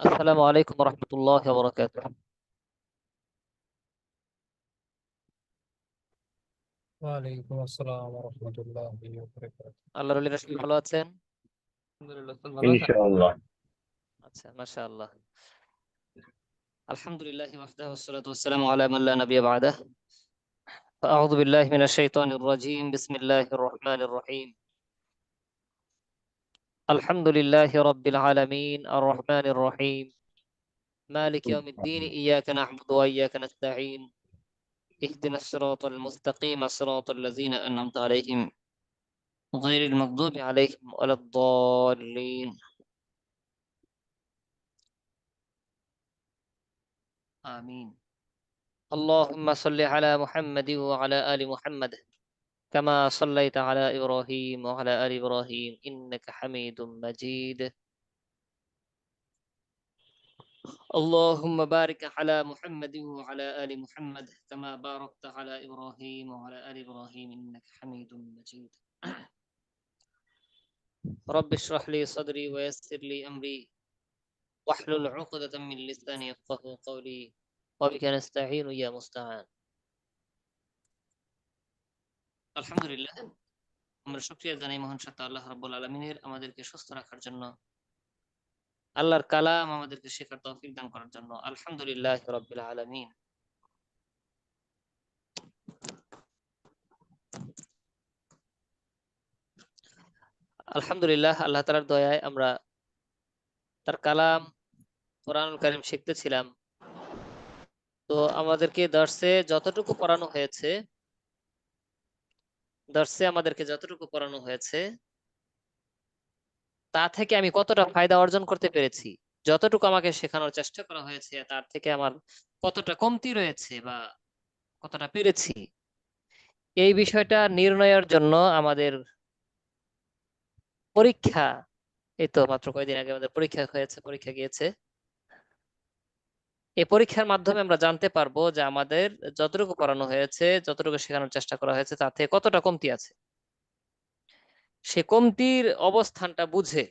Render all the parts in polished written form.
السلام عليكم ورحمة الله وبركاته. ওয়ালাইকুম আসসালাম ওয়া রাহমাতুল্লাহি ওয়া বারাকাতুহু। আল্লাহর ওলিরা সবাই ভালো আছেন? আলহামদুলিল্লাহ, আপনি ভালো আছেন? ইনশাআল্লাহ। আচ্ছা, মাশাআল্লাহ। আলহামদুলিল্লাহ ওয়াহদাহু ওয়াসসালাতু ওয়াসসালামু আলা মান লা নাবিয়্যা বা'দাহ। فأعوذ بالله من الشيطان الرجيم. بسم الله الرحمن الرحيم. الحمد لله رب العالمين الرحمن الرحيم مالك يوم الدين. إياك نعبد وإياك نستعين. اهدنا الصراط المستقيم صراط الذين أنعمت عليهم غير المغضوب عليهم ولا الضالين. آمين. اللهم صل على محمد وعلى آل محمد كما صليت على إبراهيم وعلى آل إبراهيم إنك حميد مجيد. اللهم بارك على محمد وعلى آل محمد كما باركت على إبراهيم وعلى آل إبراهيم إنك حميد مجيد. رب اشرح لي صدري ويسر لي أمري واحلل عقدة من لساني يفقهوا قولي وبك نستعين يا مستعان. الحمد لله. আমরা শুকরিয়া জানাই মহান সত্তা আল্লাহ রাব্বুল আলামিনের আমাদেরকে সুস্থ রাখার জন্য, আল্লাহর কালাম আমাদেরকে শেখার তৌফিক দান করার জন্য। আলহামদুলিল্লাহ রাব্বিল আলামিন। আলহামদুলিল্লাহ, আল্লাহ তাআলার দয়ায় আমরা তার কালাম কোরআনুল কারীম শিখতেছিলাম। তো আমাদেরকে যতটুকু পড়ানো হয়েছে তা থেকে আমি কতটা ফায়দা অর্জন করতে পেরেছি, যতটুকু আমাকে শেখানোর চেষ্টা করা হয়েছে তার থেকে আমার কতটা কমতি রয়েছে বা কতটা পেরেছি, এই বিষয়টা নির্ণয়ের জন্য আমাদের পরীক্ষা, এই তো মাত্র কয়েকদিন আগে আমাদের পরীক্ষা গিয়েছে। এই পরীক্ষার মাধ্যমে আমরা জানতে পারবো যে আমাদের যতটুকু পড়ানো হয়েছে, যতটুকু শেখানোর চেষ্টা করা হয়েছে তার থেকে কতটা কমতি আছে। সে কমতির অবস্থানটা বুঝে,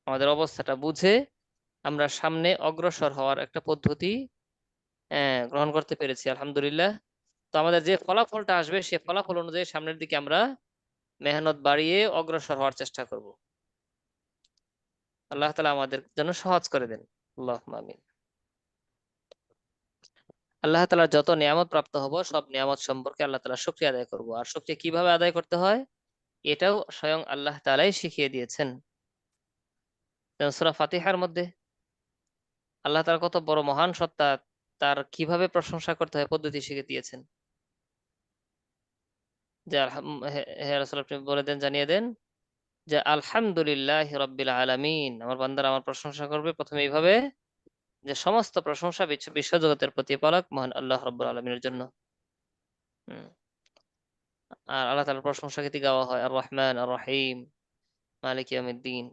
আমাদের অবস্থাটা বুঝে আমরা সামনে অগ্রসর হওয়ার একটা পদ্ধতি গ্রহণ করতে পেরেছি আলহামদুলিল্লাহ। তো আমাদের যে ফলাফলটা আসবে সে ফলাফল অনুযায়ী সামনের দিকে আমরা মেহনত বাড়িয়ে অগ্রসর হওয়ার চেষ্টা করব। আল্লাহ তাআলা আমাদের জন্য সহজ করে দেন। আল্লাহুম্মা আমিন। আল্লাহ তাআলার যত নিয়ামত প্রাপ্ত হব সব নিয়ামত সম্পর্কে আল্লাহ তাআলা শুকরিয়া আদায় করব। আর শুকরিয়া কিভাবে আদায় করতে হয় এটাও স্বয়ং আল্লাহ তাআলাই শিখিয়ে দিয়েছেন। যেমন সূরা ফাতিহার মধ্যে আল্লাহ তাআলা কত বড় মহান সত্তা, তার কিভাবে প্রশংসা করতে হয় পদ্ধতি শিখিয়ে দিয়েছেন। যে হে হে রাসূল, আপনি বলে দেন, জানিয়ে দেন যে আলহামদুলিল্লাহ রাব্বিল আলামিন। আমার বান্দারা আমার প্রশংসা করবে প্রথমে এইভাবে যে সমস্ত প্রশংসা বিশ্বজগতের প্রতিপালক মহান আল্লাহ রাব্বুল আলামিনের জন্য। হুম। আর আল্লাহ তাআলার প্রশংসা গীতি গাওয়া হয় আর রহমান আর রহিম মালিক ইয়াউমিদ্দিন।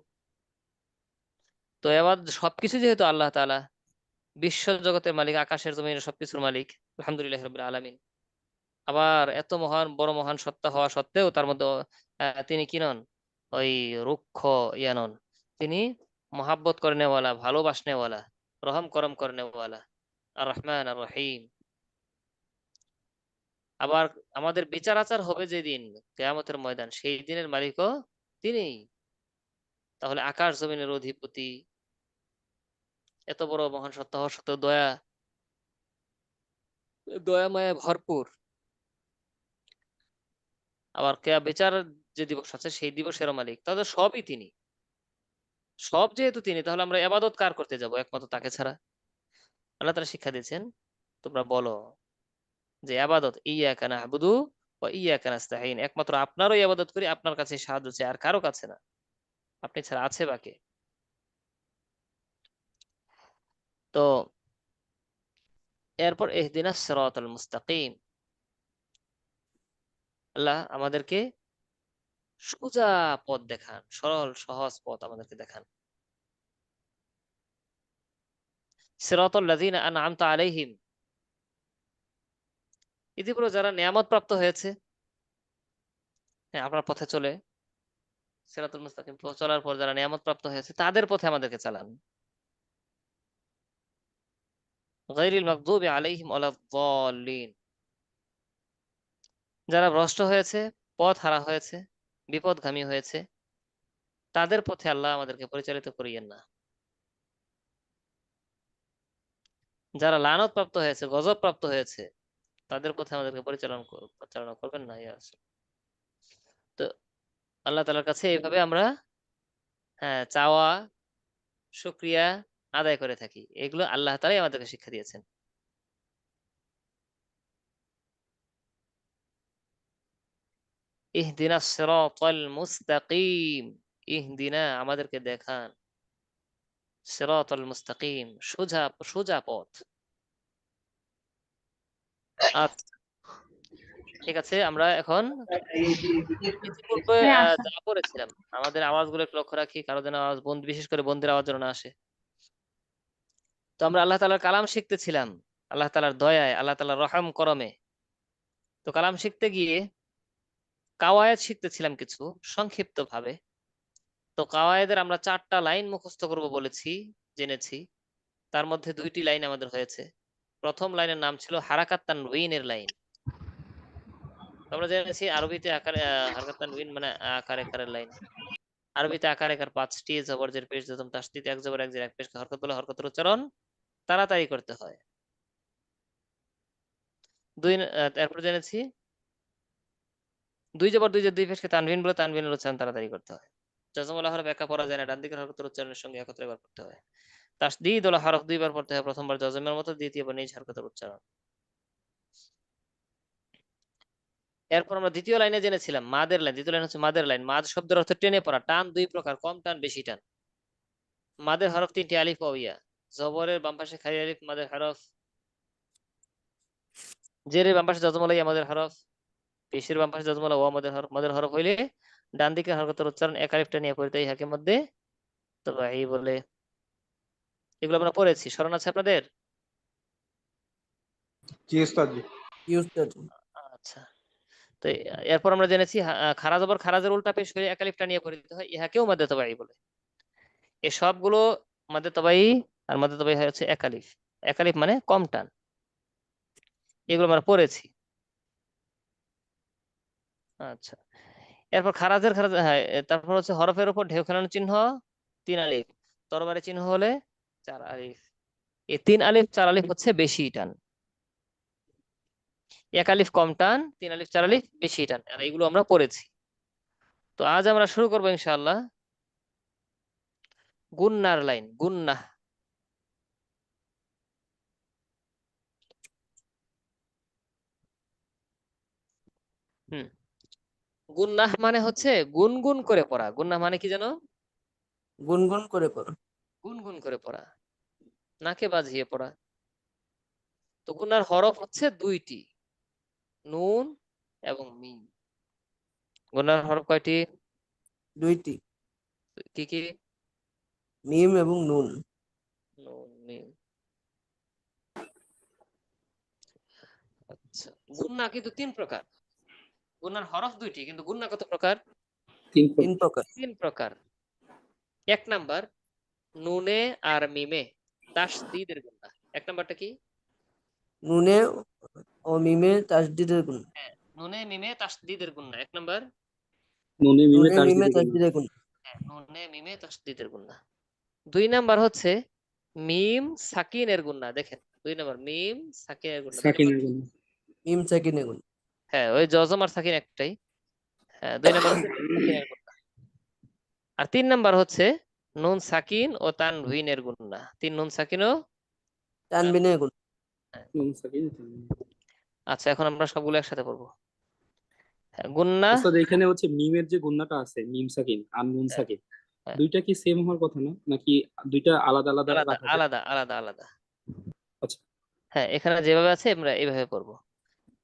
তো এবার সবকিছু যেহেতু আল্লাহ তাআলা, বিশ্ব জগতের মালিক, আকাশের জমিনের সবকিছুর মালিক আলহামদুলিল্লাহ রাব্বিল আলামিন। আবার এত মহান বড় মহান সত্তা হওয়া সত্ত্বেও তার মধ্যে তিনি কি নন? ওই রুক্ষ ইয়া নন। তিনি মহাব্বত করনেওয়ালা, ভালোবাসনেওয়ালা, রহম করম করনেওয়ালা, আর রহমান আর রহিম। আবার আমাদের বিচার আচার হবে যেদিন কিয়ামতের ময়দান, সেই দিনের মালিকও তিনিই। তাহলে আকাশ জমিনের অধিপতি, এত বড় মহান সত্তা হওয়া সত্ত্বেও দয়া মায়া ভরপুর। আবার কেয়া বিচার যে দিবস আছে সেই দিবসেরও মালিক, তাহলে সবই তিনি। সব যেহেতু তিনি, তাহলে আমরা ইবাদত কার করতে যাব একমাত্র তাকে ছাড়া? আল্লাহ তাআলা শিক্ষা দিয়েছেন, তোমরা বলো যে ইবাদত ইয়াকা না'বুদু ওয়া ইয়াকা নাস্তাঈন, একমাত্র আপনারই ইবাদত করি, আপনার কাছে সাহায্য চাই, আর কারো কাছে না। আপনি ছাড়া আছে বাকে? তো এরপর ইহদিনাস সিরাতাল মুস্তাকিম, আল্লাহ আমাদেরকে সোজা পথ দেখান, সরল সহজ পথ আমাদেরকে দেখান। সিরাতাল লাযিনা আন'আমতা আলাইহিম, ইতিপূর্বে যারা নিয়ামত প্রাপ্ত হয়েছে, হ্যাঁ, আপনার পথে চলে, সিরাতুল মুস্তাকিম চলার পর যারা নিয়ামত প্রাপ্ত হয়েছে তাদের পথে আমাদেরকে চালান। গায়রিল মাগদুবি আলাইহিম ওয়ালাদ-দাল্লিন। যারা ভ্রষ্ট হয়েছে, পথ হারা হয়েছে, বিপদগামী হয়েছে, তাদের পথে আল্লাহ আমাদেরকে পরিচালিত করিয়েন না। যারা লানত প্রাপ্ত হয়েছে, গজব প্রাপ্ত হয়েছে, তাদের পথে আমাদেরকে পরিচালনা করবেন না ইয়া রাসূল। তো আল্লাহ তাআলার কাছে এইভাবে আমরা চাওয়া, শুকরিয়া আদায় করে থাকি। এগুলো আল্লাহ তাআলাই আমাদেরকে শিক্ষা দিয়েছেন। ইহদিনাস সিরাতাল মুস্তাকিম। ইহদিনা আমাদেরকে দেখান, সিরাতাল মুস্তাকিম সোজা সোজা পথ। আচ্ছা, ঠিক আছে, আমরা এখন ইতিপূর্বে যা পড়েছিলাম আমাদের আওয়াজগুলো একটু লক্ষ্য রাখি, কারো যেন আওয়াজ বিশেষ করে বন্দির আওয়াজ যেন না আসে। তো আমরা আল্লাহ তাআলার কালাম শিখতেছিলাম, আল্লাহ তাআলার দয়ায়, আল্লাহ তাআলার রহম করমে। তো কালাম শিখতে গিয়ে কাওয়ায়েদ শিখতেছিলাম কিছু সংক্ষিপ্ত ভাবে। তো কাওয়ায়েদের আমরা 4টা লাইন মুখস্থ করব বলেছি, জেনেছি। তার মধ্যে 2টি লাইন আমাদের হয়েছে। প্রথম লাইনের নাম ছিল হারাকাত তানউইনের লাইন। আমরা জেনেছি আরবিতে হারাকাত তানউইন মানে আকার একারের লাইন। আরবিতে আকার একার 5টি, জবর জের পেশ জজম তাসদীদ, এক জবর এক জের এক পেশকে হরকত বলে হরকতের উচ্চারণ তাড়াতাড়ি করতে হয়। এরপর জেনেছি 2 জবর 2 জের 2 পেশকে তানভিন বলে তানভিনের উচ্চারণ তাড়াতাড়ি করতে হয়। জজম ওয়ালা হরফ একা পড়া যায় না, ডান দিকের হরকতের উচ্চারণের সঙ্গে একত্রে বার করতে হয়। তাসদীদ ওয়ালা হরফ 2বার পড়তে হয়, প্রথমবার জজমের মতো, দ্বিতীয়বার নিজ হরকতের উচ্চারণ। এরপর আমরা দ্বিতীয় লাইনে জেনেছিলাম মাদের লাইন। দ্বিতীয় লাইন হচ্ছে মাদের লাইন। মাদ শব্দের অর্থ টেনে পড়া। টান 2 প্রকার, কম টান, বেশি টান। মাদের হরফ 3টি, আলিফ ও ইয়া। জবরের বাম পাশে খালি আলিফ মাদের হরফ, জেরের বাম পাশে জজম ওয়ালা ইয়া মাদের হরফ, পেশের বাম পাশে জজম ওয়ালা ওয়া মাদের হরফ। মাদের হরফ হইলে ডান দিকের হরকতের উচ্চারণ এক আলিফটা নিয়ে পড়তে এই হাকের মধ্যে তবাই বলে। এগুলো আমরা পড়েছি, স্মরণ আছে আপনাদের? জি উস্তাদ জি। আচ্ছা, তো এরপর আমরা জেনেছি খারা জবর খারাজের উল্টা পেশ হয়ে এক আলিফটা নিয়ে পড়তে হয়, ইহাকেও মাদে তবাই বলে। এই সবগুলো মাদে তবাই, আর মাদে তবাই হচ্ছে এক আলিফ। এক আলিফ মানে কম টান। এগুলো আমরা পড়েছি। আচ্ছা, এরপর খারাজের খারাজ, তারপর হচ্ছে হরফের উপর ঢেউ খেলানোর চিহ্ন 3 আলিফ, তরবারি চিহ্ন হলে 4 আলিফ। এই 3 আলিফ 4 আলিফ হচ্ছে বেশি টান। এক আলিফ কম টান, 3 আলিফ 4 আলিফ বেশি টান, আর এগুলো আমরা পড়েছি। তো আজ আমরা শুরু করবো ইনশাআল্লাহ গুন্নার লাইন। গুন্না, হুম, গুন্নাহ মানে হচ্ছে গুনগুন করে পড়া। গুন্নাহ মানে কি জানো? গুনগুন করে পড়ো। গুনগুন করে পড়া, নাকে বাজিয়ে পড়া। তো গুন্নার হরফ হচ্ছে 2টি, নুন এবং মিম। গুন্নার হরফ কয়টি? 2টি, কি কি? মিম এবং নুন। নুন মিম। আচ্ছা, গুন্না কিন্তু 3 প্রকার। গুন্নার হরফ 2টি, কিন্তু গুন্না কত প্রকার? 3 প্রকার। 3 প্রকার। 1 নাম্বার নুনে আর মিমে তাসদীদের গুন্না। 1 নাম্বারটা কি? নুনে ও মিমে তাসদীদের গুণ। হ্যাঁ, নুনে মিমে তাসদীদের গুন্না 1 নাম্বার। নুনে মিমে নুনে মিমে তাসদীদের গুণ। হ্যাঁ, নুনে মিমে তাসদীদের গুন্না। 2 নাম্বার হচ্ছে মিম সাকিনের গুন্না। দেখেন 2 নাম্বার মিম সাকিনের গুন্না। 2 নাম্বার সাকিনের গুণ। মিম সাকিনের গুণ। হ্যাঁ, ওই জজম আর সাকিন একটাই। হ্যাঁ, 2 নাম্বার হচ্ছে মিম সাকিনের গুন্না। আর 3 নাম্বার হচ্ছে নুন সাকিন ও তানভিনের গুন্না। 3 নুন সাকিন ও তানবিনের গুণ। হ্যাঁ। নুন সাকিন। আচ্ছা, এখন আমরা সবগুলো একসাথে পড়বো। হ্যাঁ, গুন্না। উস্তাদ এখানে হচ্ছে মিমের যে গুণনাটা আছে, মিম সাকিন আর নুন হ্যাঁ, সাকিন, হ্যাঁ, দুইটা কি সেম হওয়ার কথা না, নাকি দুইটা আলাদা আলাদা আলাদা রাখা যায়? আলাদা আলাদা আলাদা। আচ্ছা। হ্যাঁ, এখানে যেভাবে আছে আমরা এইভাবে পড়বো।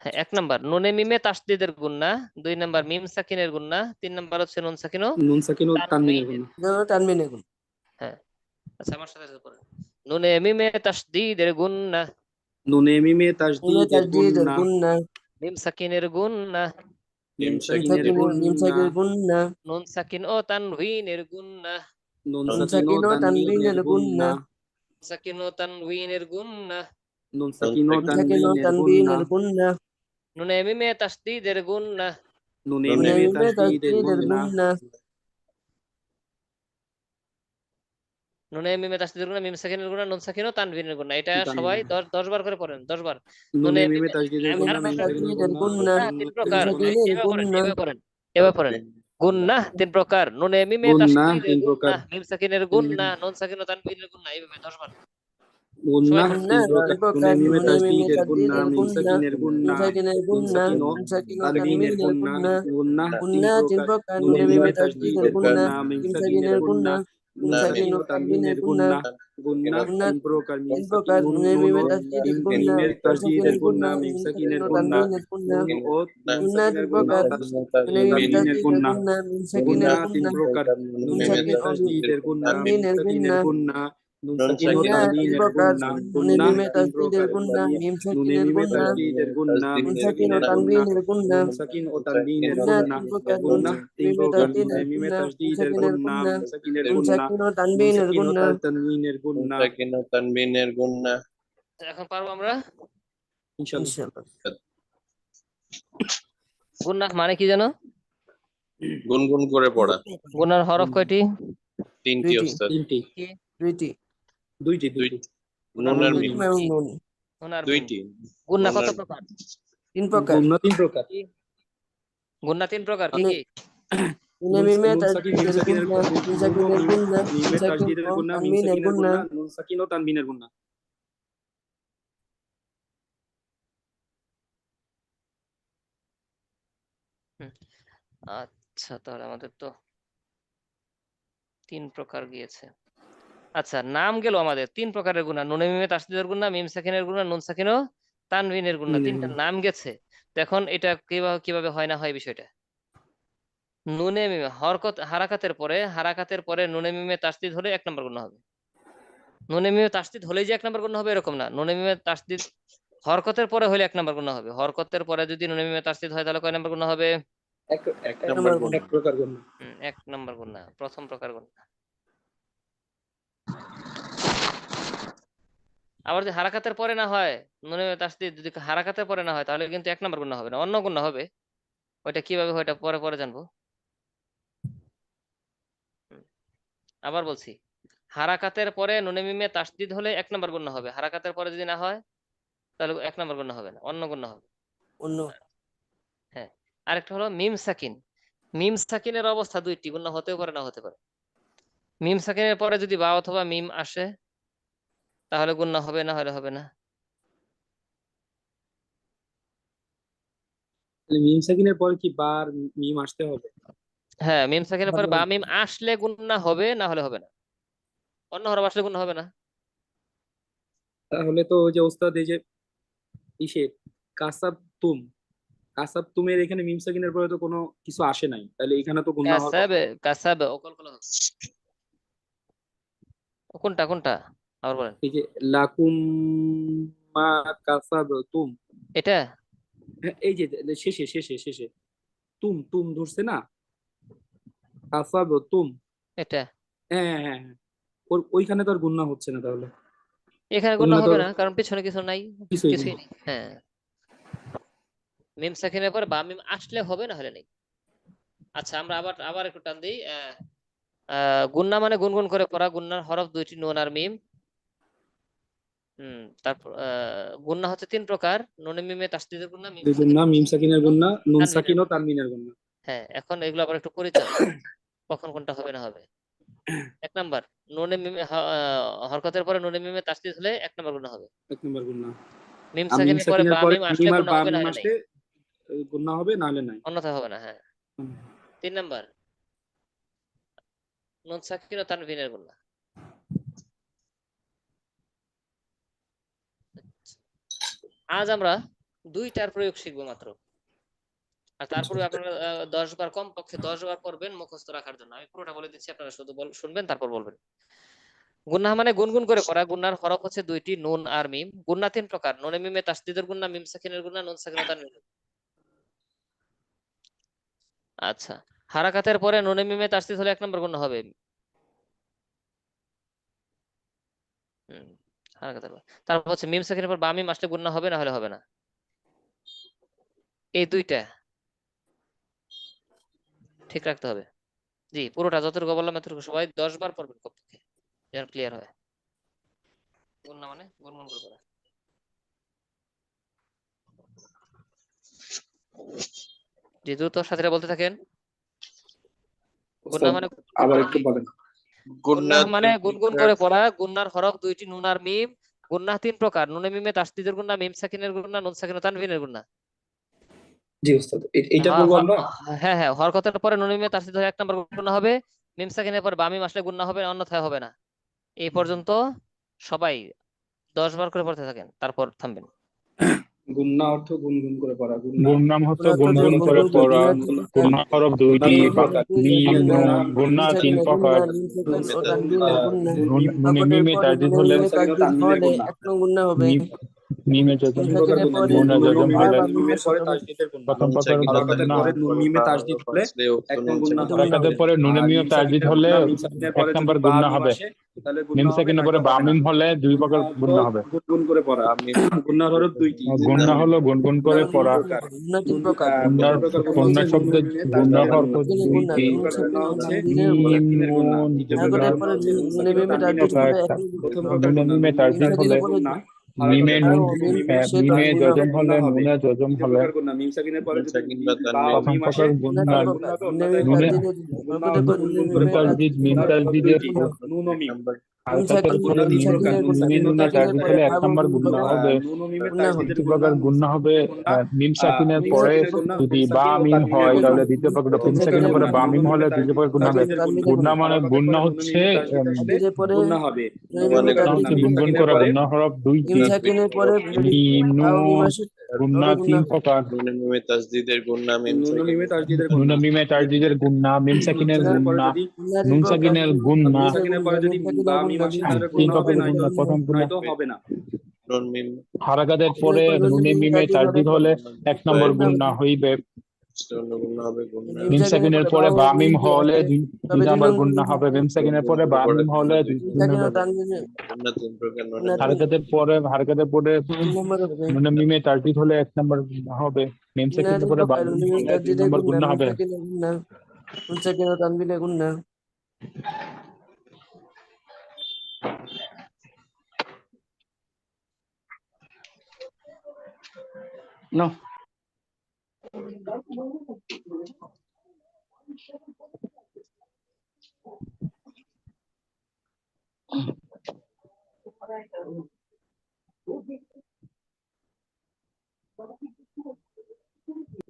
হ্যাঁ, 1 নাম্বার নুনে মিমে তাসদীদের গুন্না, 2 নাম্বার মিম সাকিনের গুন্না, 3 নাম্বার হচ্ছে নুন সাকিন ও নুন সাকিন ও তানবিনের তানভীনের। গুণ। তানবিনের গুণ। হ্যাঁ, আচ্ছা, আমার সাথে সাথে পড়েন। নুনে মিমে তাসদীদের গুন্না, নুনে মিমে মিমে তাসদীদের তাসদীদের গুণনা, গুণ না। মিম সাকিনের গুন্না, মিম মিম সাকিনের সাকিনের মিম গুণনা, সাকিনের গুণ না। নুন সাকিন ও তানভীনের গুন্না, নুন নুন সাকিন ও সাকিন ও তানবিনের তানবিনের গুণ গুণনা, না। সাকিন ও তানভীনের গুন্না, নুন সাকিন ও নুন সাকিন ও তানবিনের গুন্না, তানবিনের গুন্না, নুনে মিমে তাসদীদের গুন্না, নুনে নুনে মিমে মিমে তাসদীদের তাসদীদের গুন্না, গুন্না, নুনে মিমে তাসদীদের গুন্না, মিম সাকিনের গুন্না, নুন সাকিন ও তানবিনের গুন্না। এটা সবাই তানবিনের, 10 বার করে পড়েন, 10 বার। নুনে নুনে মিমে মিমে তাসদীদের নুনে গুন্না, মিমে মিম সাকিনের তাসদীদের গুন্না, গুন্না, গুন্নাহ তিন নুন মিম প্রকার, সাকিনের গুন্না, সাকিনের এভাবে পড়েন, গুন্না, এভাবে পড়েন, এভাবে পড়েন। গুন্নাহ তিন প্রকার, নুনে মিমে গুন্না তাসদীদের 3 প্রকার, গুন্নাহ, মিম সাকিনের গুন্নাহ, নুন সাকিন ও তানবিনের গুন্নাহ। এইভাবে 10 বার সবাই গুন্না পড়েন। 3 গুন্না প্রকার, তিন প্রকার, নুনে মিমে নুনে মিমে তাসদীদের গুন্না, তাসদীদের মিম গুন্না, সাকিনের মিম গুন্না, সাকিনের নুন গুন্না, সাকিন ও নুন সাকিন ও তানবিনের তানবিনের গুন্না, গুন্না, গুন্না 3 গুন্না তিন প্রকার, প্রকার, নুনে নুনে মিমে মিমে তাসদীদের তাসদীদের গুন্না, গুন্না, মিম মিম সাকিনের সাকিনের গুন্না, গুন্না, মিম নুন সাকিন সাকিন ও ও তানবিনের তানবিনের গুন্না, গুন্না, গুন্না গুন্না 3 প্রকার, মিম তিন সাকিন প্রকার, নুন নুনে নুন মিমে ও তাসদীদের মিম গুন্না, মিমের মিম তাসদীদের সাকিনের গুন্না, গুন্না, মিম মিম সাকিন সাকিনের ও গুন্না, তানবিনের গুন্না, নুন ও নুন গুন্না তিন সাকিনের গুন্না, প্রকার, নুনে মিমে তানবিনের তাসদীদের গুন্না, গুন্না, মিম গুন্না সাকিনের 3 গুন্না, প্রকার, নুন নুনে মিমে সাকিন ও তাসদীদের গুন্না, মিম তানবিনের সাকিনের গুন্না, গুন্না, নুন সাকিন ও গুন্না তিন তানবিনের প্রকার, গুন্না, নুনে গুন্না মিমে 3 তাসদীদের প্রকার, গুন্না, মিম নুনে সাকিনের মিমে গুন্না, তাসদীদের গুন্না, মিম নুন সাকিন ও সাকিনের গুন্না, তানবিনের গুন্না, নুন সাকিন ও তানবিনের গুন্না গুন্না, তিন প্রকার, নুন গুন্না 3 মিমে প্রকার, নুনে তাসদীদের মিমে গুন্না, মিম তাসদীদের সাকিনের গুন্না, গুন্না, মিম সাকিনের নুন গুন্না, সাকিন ও নুন তানবিনের সাকিন ও গুন্না, তানবিনের গুন্না, তো এখন পারবো আমরা। ইনশাআল্লাহ। ইনশাআল্লাহ। গুন্নাহ মানে কি জানো? গুনগুন করে পড়া। গুনার হরফ কয়টি? তিনটি দুইটি, ওস্তাদ। তিনটি, কি? দুইটি, দুইটি, দুই দুইটি, গুনার নুন হরফ আর দুইটি, মিম। এবং কি? নুন, নুন আর মিম। দুইটি গুন্না নুন কত আর প্রকার? তিন প্রকার, গুন্না 3 প্রকার, কি? গুন্না 3 প্রকার, কি নুনে কি? নুনে নুন মিমে নুন সাকিন মিম তাসদীদের সাকিনের গুন্না, মিম নুন ও সাকিনের মিম গুন্না, মিম মিমের সাকিন তাসদীদের ও গুন্না, মিম তানবিনের সাকিনের গুন্না, গুন্না, নুন সাকিন ও তানবিনের গুন্না। হুম, আচ্ছা তাহলে আমাদের তো 3 প্রকার গিয়েছে। আচ্ছা নাম গেল আমাদের 3 প্রকারের গুণা, নুনে মিমে তাসদীদের গুণা, মিম সাকিনের গুণা, নুন সাকিন ও তানবিনের গুণা, মিনের 3টা গুন্না, নাম গেছে। তো এখন এটা কিভাবে কিভাবে হয় না হয় বিষয়টা। নুনে মিমে হারাকাতের পরে নুনে মিমে তাসদীদ হলে 1 নম্বর গুণ হবে। নুনে মিমে তাসদীদ হলেই যে 1 নম্বর গুণ হবে এরকম না। নুনে মিমে তাসদীদ হরকতের পরে হলে 1 নম্বর গুণ হবে। হরকতের পরে যদি নুনে মিমে তাসদীদ হয় তাহলে কয় নম্বর গুণ হবে? এক এক এক নাম্বার নম্বর গুণ। গুণ, এক প্রকার গুন্না। 1 নম্বর গুণ না, প্রথম প্রকার গুণ। আবার যদি হারাকাতের পরে না হয়, নুনে মিমে তাসদীদ যদি হারাকাতের পরে না হয় তাহলে কিন্তু 1 নম্বর গুণ হবে না, অন্য গুণ হবে। ওইটা কিভাবে হয় ওটা পরে পরে জানবো। হুম, আবার বলছি, হারাকাতের পরে নুনে মিমে তাসদীদ হলে 1 নম্বর গুণ হবে। হারাকাতের পরে যদি না হয় তাহলে 1 নম্বর গুণ হবে না, অন্য গুণ হবে। অন্য, হ্যাঁ, আরেকটা হলো মিম সাকিন। মিম সাকিনের অবস্থা দুইটি, গুণ হতেও পারে না হতে পারে। মিম সাকিনের পরে যদি বা অথবা মিম আসে তাহলে গুণ হবে, না হলে হবে না। তাহলে মিম সাকিনের পর কি বার মিম আসতে হবে? হ্যাঁ, মিম সাকিনের পরে বা মিম আসলে গুণ হবে, না হলে হবে না। অন্য হরফ আসলে গুণ হবে না। তাহলে তো ওই যে ওস্তাদ এই যে ইসে কাসাব তুম, কাসাব তুমের এখানে মিম সাকিনের পরে তো কোনো কিছু আসে নাই, তাহলে এখানে তো গুন্না হওয়ার কথা। কাসাবে কাসাবে অকল কলা হবে। কোনটা কোনটা আবার বলেন। এই যে লাকুম মা কাসাব তুম, এটা হ্যাঁ, এই যে শেষে শেষে শেষে তুম তুম ধরছে না, কাসাব তুম, এটা হ্যাঁ হ্যাঁ হ্যাঁ হ্যাঁ। ওইখানে তো আর গুন্না হচ্ছে না তাহলে, এখানে গুণ ওখানে তো হবে আর না কারণ পিছনে কিছু নাই, কিছুই নেই। কিছুই নেই। হ্যাঁ, মিম সাকিনের পর বা মিম আসলে হবে, না হলে নেই। আচ্ছা আমরা আবার আবার একটু টান দিই। গুন্না মানে গুনগুন করে পড়া, গুন্নার হরফ দুইটি, নুন আর মিম। তারপর গুন্না হচ্ছে 3 প্রকার, নুনে মিমে তাসদীদের গুন্না, মিম দুই সাকিন গুন্না, মিম সাকিনের গুন্না, নুন তানবিনের সাকিন ও গুন্না। তানবিনের গুন্না। হ্যাঁ, এখন এগুলো আবার একটু পরিচয়, কখন কোনটা হবে না হবে। 1 নাম্বার, নুনে মিমে হরকতের পরে নুনে মিমে তাসদীদ হলে 1 নম্বর গুণ হবে। 1 নম্বর গুন্না। মিম আর মিম সাকিনের পরে সাকিনের বা পরে মিম আসলে মিম আর গুণ বা হবে, না মিম হলে নেই, আসলে গুন্না হবে, নাহলে নাই। অন্যথায় হবে না। হ্যাঁ, হুম। 3 নাম্বার, নুন সাকিন ও তানবিনের গুণ। আজ আমরা 2টার প্রয়োগ শিখবো মাত্র। আর তারপরে আপনারা 10 বার, কমপক্ষে 10 বার করবেন মুখস্থ রাখার জন্য। আমি পুরোটা বলে দিচ্ছি, আপনারা শুধু শুনবেন তারপর বলবেন। গুন্নাহ মানে গুনগুন করে পড়া। গুন্নার হরফ হচ্ছে 2টি, নুন আর মিম। গুন্না 3 প্রকার, নুনে মিমে তাসদীদের গুন্না, মিম সাকিনের গুন্না, নুন সাকিন ও তানবিনের। আচ্ছা, হারাকাতের পরে নুনে মিমে তাসদীদ হলে 1 নম্বর গুণ হবে। হুম, হারাকাতের পর। তারপর হচ্ছে মিম সাকিনের পর বা মিম আসলে গুণনা হবে, না হলে হবে না। এই দুইটা ঠিক রাখতে হবে। জি, পুরোটা যতটুকু বললাম এতটুকু সবাই 10 বার পড়বেন কমপক্ষে, যেন ক্লিয়ার হয়। গুণনা মানে গুনগুন করে পড়া। জি, দ্রুত সাথীরা বলতে থাকেন। গুণনা ওস্তাদ মানে আবার একটু বলেন। গুন্না গুন্নাহ মানে 3 গুনগুন প্রকার। করে পড়া। গুন্নার হরফ দুইটি, নুন আর মিম। গুন্নাহ 3 প্রকার: নুনে মিমে তাসদীদের গুন্নাহ, মিম সাকিনের গুন্নাহ, নুন সাকিন ও তানবিনের গুন্নাহ। জি ওস্তাদ এইটা হ- করবো হ- আমরা। হ্যাঁ হ্যাঁ, হরকতের পরে নুনে মিমে তাসদীদ হলে 1 নম্বর গুন্নাহ হবে। মিম সাকিনের পরে বা মিম আসলে গুন্নাহ হবে, অন্যথায় হবে না। এই পর্যন্ত সবাই 10 বার করে পড়তে থাকেন, তারপর থামবেন। গুন্না অর্থ গুনগুন করে পড়া, গুন্না গুণনাম হতো গুণা তো গুনগুন করে গুনগুন করে পড়া। গুণা 3 প্রকার, গুণা হরফ গুন্না দুইটি, তিন গুণা হরফ প্রকার: দুইটি, মিম মিমের গুণা গুন্না, নুন। গুণা মিম মিমের তিন সাকিনের গুন্না, গুণা, প্রকার। মিম নুন সাকিন ও মেতাজ তানবিনের গুণা। নুনে হরকতের মিমে পরে তাসদীদ নুনে হলে মিমে নুন সাকিন ও তাসদীদ তানবিনের হলে গুন্না। 1 নং গুণা হবে। মিম মিমে মিম যজম, তিন প্রকার সাকিনের গুন্না: পরে নুনে নুন ও যজম মিমে, হলে বা নুন মিম মিমের আসলে পরে হবে। তাসদীদের গুন্না। প্রথম নুন প্রকার সাকিন বা হরকাতের গুণা। পরে তানবিনের নুন পরে মিমে বা তাসদীদ হরফ হলে আসলেও তো 1 নং নুন গুন্না সাকিন বা হবে। হারাকাতের পরে নুনে আর মিমে মিম তাসদীদ সাকিনের হলে গুন্না, মিম সাকিনের 1 পরে যদি নম্বর বা গুণা মিম হবে। আসে তাহলে মিম গুন্না হবে, সাকিনের পরে নয়তো বা হবে না। মিম হলে 2 গুন্না প্রকার অর্থ গুণা হবে। গুনগুন করে পড়া। আমি গুন্নার হরফ দুইটি, নুন আর গুণা মিম। হলো গুনগুন গুণা করে গুন্না তিন পড়া। 3 প্রকার। প্রকার, গুণা 3 নুন প্রকার। প্রথম গুণার প্রকার গুন্না গুণা হচ্ছে নুন ও শব্দের মিমে গুণা তাসদীদের হরফ গুন্না। গুণা, দুইটি, দ্বিতীয় মিম প্রকার গুন্না সাকিন ও হচ্ছে তানবিনের গুণা। মিম সাকিনের গুন্না। নুন। তৃতীয় প্রকার হরকতের গুন্না পরে হচ্ছে নুন নুনে সাকিন ও মিমে তানবিনের তাসদীদ গুন্না। হলে 1 নং প্রথম গুণা প্রকার হবে। নুনে গুন্না মিমে নুন মিম মিম তাসদীদ হলে তাসদীদের সাকিনের পরে গুন্না। মিমে হারাকাতের পরে নুন, বা ও নুনে মিম মিমে আসলে মিমে গুণা তাসদীদ যজম হলে হবে। হলে গুন্না হবে। নুনে যজম দ্বিতীয় হলে প্রকার গুন্না মিম সাকিনের পরে নুন যদি সাকিন বা বা ও প্রথম তানবিন। মিম আসে প্রকার গুণা গুণা। 3 তাহলে প্রকার, গুন্না হবে, নুনে অন্যথায় মিমে হবে নুনে না। তাসদীদের গুণা। গুন্না হরকতের অর্থ পরে নুনে গুনগুন করে মিম মিমে পড়া। তাসদীদ, তাসদীদ মিম গুন্নার হরফ তাসদীদের দুইটি, নুন ও এক মিম। নাম্বার। হারকাতের মিম পরে গুন্না তিন নুন প্রকার: নুন নুনে সাকিন ও মিমে তাসদীদের তাসদীদ পরে হলে গুন্না, 1 বা ও নম্বর মিম গুণা প্রকার, হবে। নুন ও মিমে গুণা হবে। তাসদীদের দ্বিতীয় গুন্না, প্রকার নুন গুণা হবে সাকিনের গুন্না, মিম সাকিনের মিম পরে সাকিনের গুন্না, যদি নুন বা সাকিন ও মিম তানবিনের হয় গুন্না। তাহলে দ্বিতীয় প্রকার, প্রথম মিম প্রকার সাকিনের পরে গুন্না বা নুন ও মিম মিমে হলে দ্বিতীয় প্রকার গুণা হবে। তাসদীদের গুন্না। গুণা মানে হারাকাতের গুণা পরে নুন ও হচ্ছে মিমে তাসদীদ আসলে তাসদীদের পরে গুন্না হবে। নুনে দ্বিতীয় মিমে প্রকার গুণা গুন্না হচ্ছে তাসদীদ মিম হলে গুনগুন 1 সাকিনের করা। নম্বর। পরে গুণা হরফ মিম দুইটি, তানবিন সাকিনের পরে হরফ যদি দুইটি। মিম বা ও মিম নুন। আসে গুণা হবে 3 গুণা। প্রকার: নুনে মিমে তাসদীদের গুন্না, মিম নুন ও মিমে সাকিনের তাসদীদের নুনে গুন্না। মিমে তাসদীদের গুণা, মিম মিম সাকিনের সাকিনের পরে গুণা। যদি গুণা 3 নুন প্রকার, সাকিনের মিম গুণা। তাসদীদের সাকিনের গুণা, পরে যদি মিম সাকিনের বা মিম গুণা, আসে মিম তাহলে তিন গুন্না সাকিনের হবে, প্রকার পরে গুণা। নয়তো প্রথম গুণা নয়তো হবে না। নুন মিম হারাকাতের সাকিনের পরে পরে নুনে নুনে মিমে মিমে তাসদীদ হলে তাসদীদ হলে 1 নম্বর হয়, গুণা গুণা হবে। হইবে। অন্য গুন্না হবে গুন্না। মিম মিম সাকিনের সাকিনের পরে বা পরে ও বা মিম মিম দিয়ে হলে আসলে 2 তবে 2 নম্বর নম্বর গুণা গুণা হবে। হবে। মিম সাকিনের গুনগুন পরে করে বা পড়া মিম হলে গুন্না 2 দুইটি। মিম নম্বর সাকিনের হবে। তানবিনের গুন্না 3 প্রকার: নুনে গুণা 3 মিমে হারকাতের পরে 3 নম্বর হবে। নুনে মিমে তাসদীদ হলে 1 নম্বর গুণা হবে। মিম গুণা সাকিনের 3 পরে বা প্রকার, মিম নুনে মিমে হলে 2 তাসদীদের নম্বর গুণা, গুণা মিম হবে। সাকিনের গুণা, নুন সাকিন ও তানবিনের গুণা। No.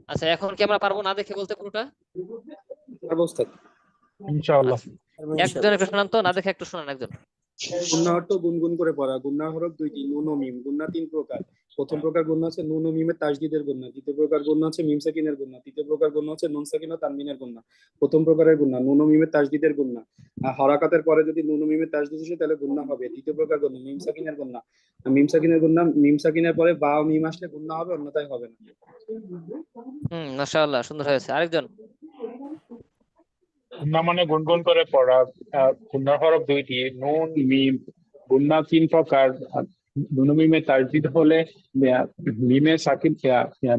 আচ্ছা, এখন কি আমরা পারবো না দেখে বলতে পুরোটা? অবস্থা ইনশাআল্লাহ। আচ্ছা, তারপর একজন ইনশাআল্লাহ। একটু শোনান তো, না দেখে একটু শোনান একজন। গুন্না অর্থ গুনগুন করে পড়া। গুন্নার হরফ দুইটি, নুন ও মিম। গুন্না তিন প্রকার: প্রথম প্রকার গুন্না হচ্ছে নুন ও মিমের তাসদীদের গুন্না। দ্বিতীয় প্রকার গুন্না হচ্ছে মিম সাকিনের গুন্না। তৃতীয় প্রকার গুন্না হচ্ছে নুন সাকিন ও তানবিনের গুন্না। প্রথম প্রকারের গুন্না নুন ও মিমের তাসদীদের গুন্না, আর হরাকাতের পরে যদি নুন ও মিমের তাসদীদ আসে তাহলে গুন্না হবে। দ্বিতীয় প্রকার গুন্না মিম সাকিনের গুন্না। মিম সাকিনের গুন্না, মিম সাকিনের পরে বা ও মিম আসলে গুন্না হবে, অন্যথায় হবে না। মাশাআল্লাহ, সুন্দর হয়েছে। আরেকজন। গুণা মানে গুনগুন করে পড়া। গুণার হরফ দুইটি, নুন মিম। গুণা 3 প্রকার: নুন মিমে তাসদীদ হলে, মিমে সাকিন,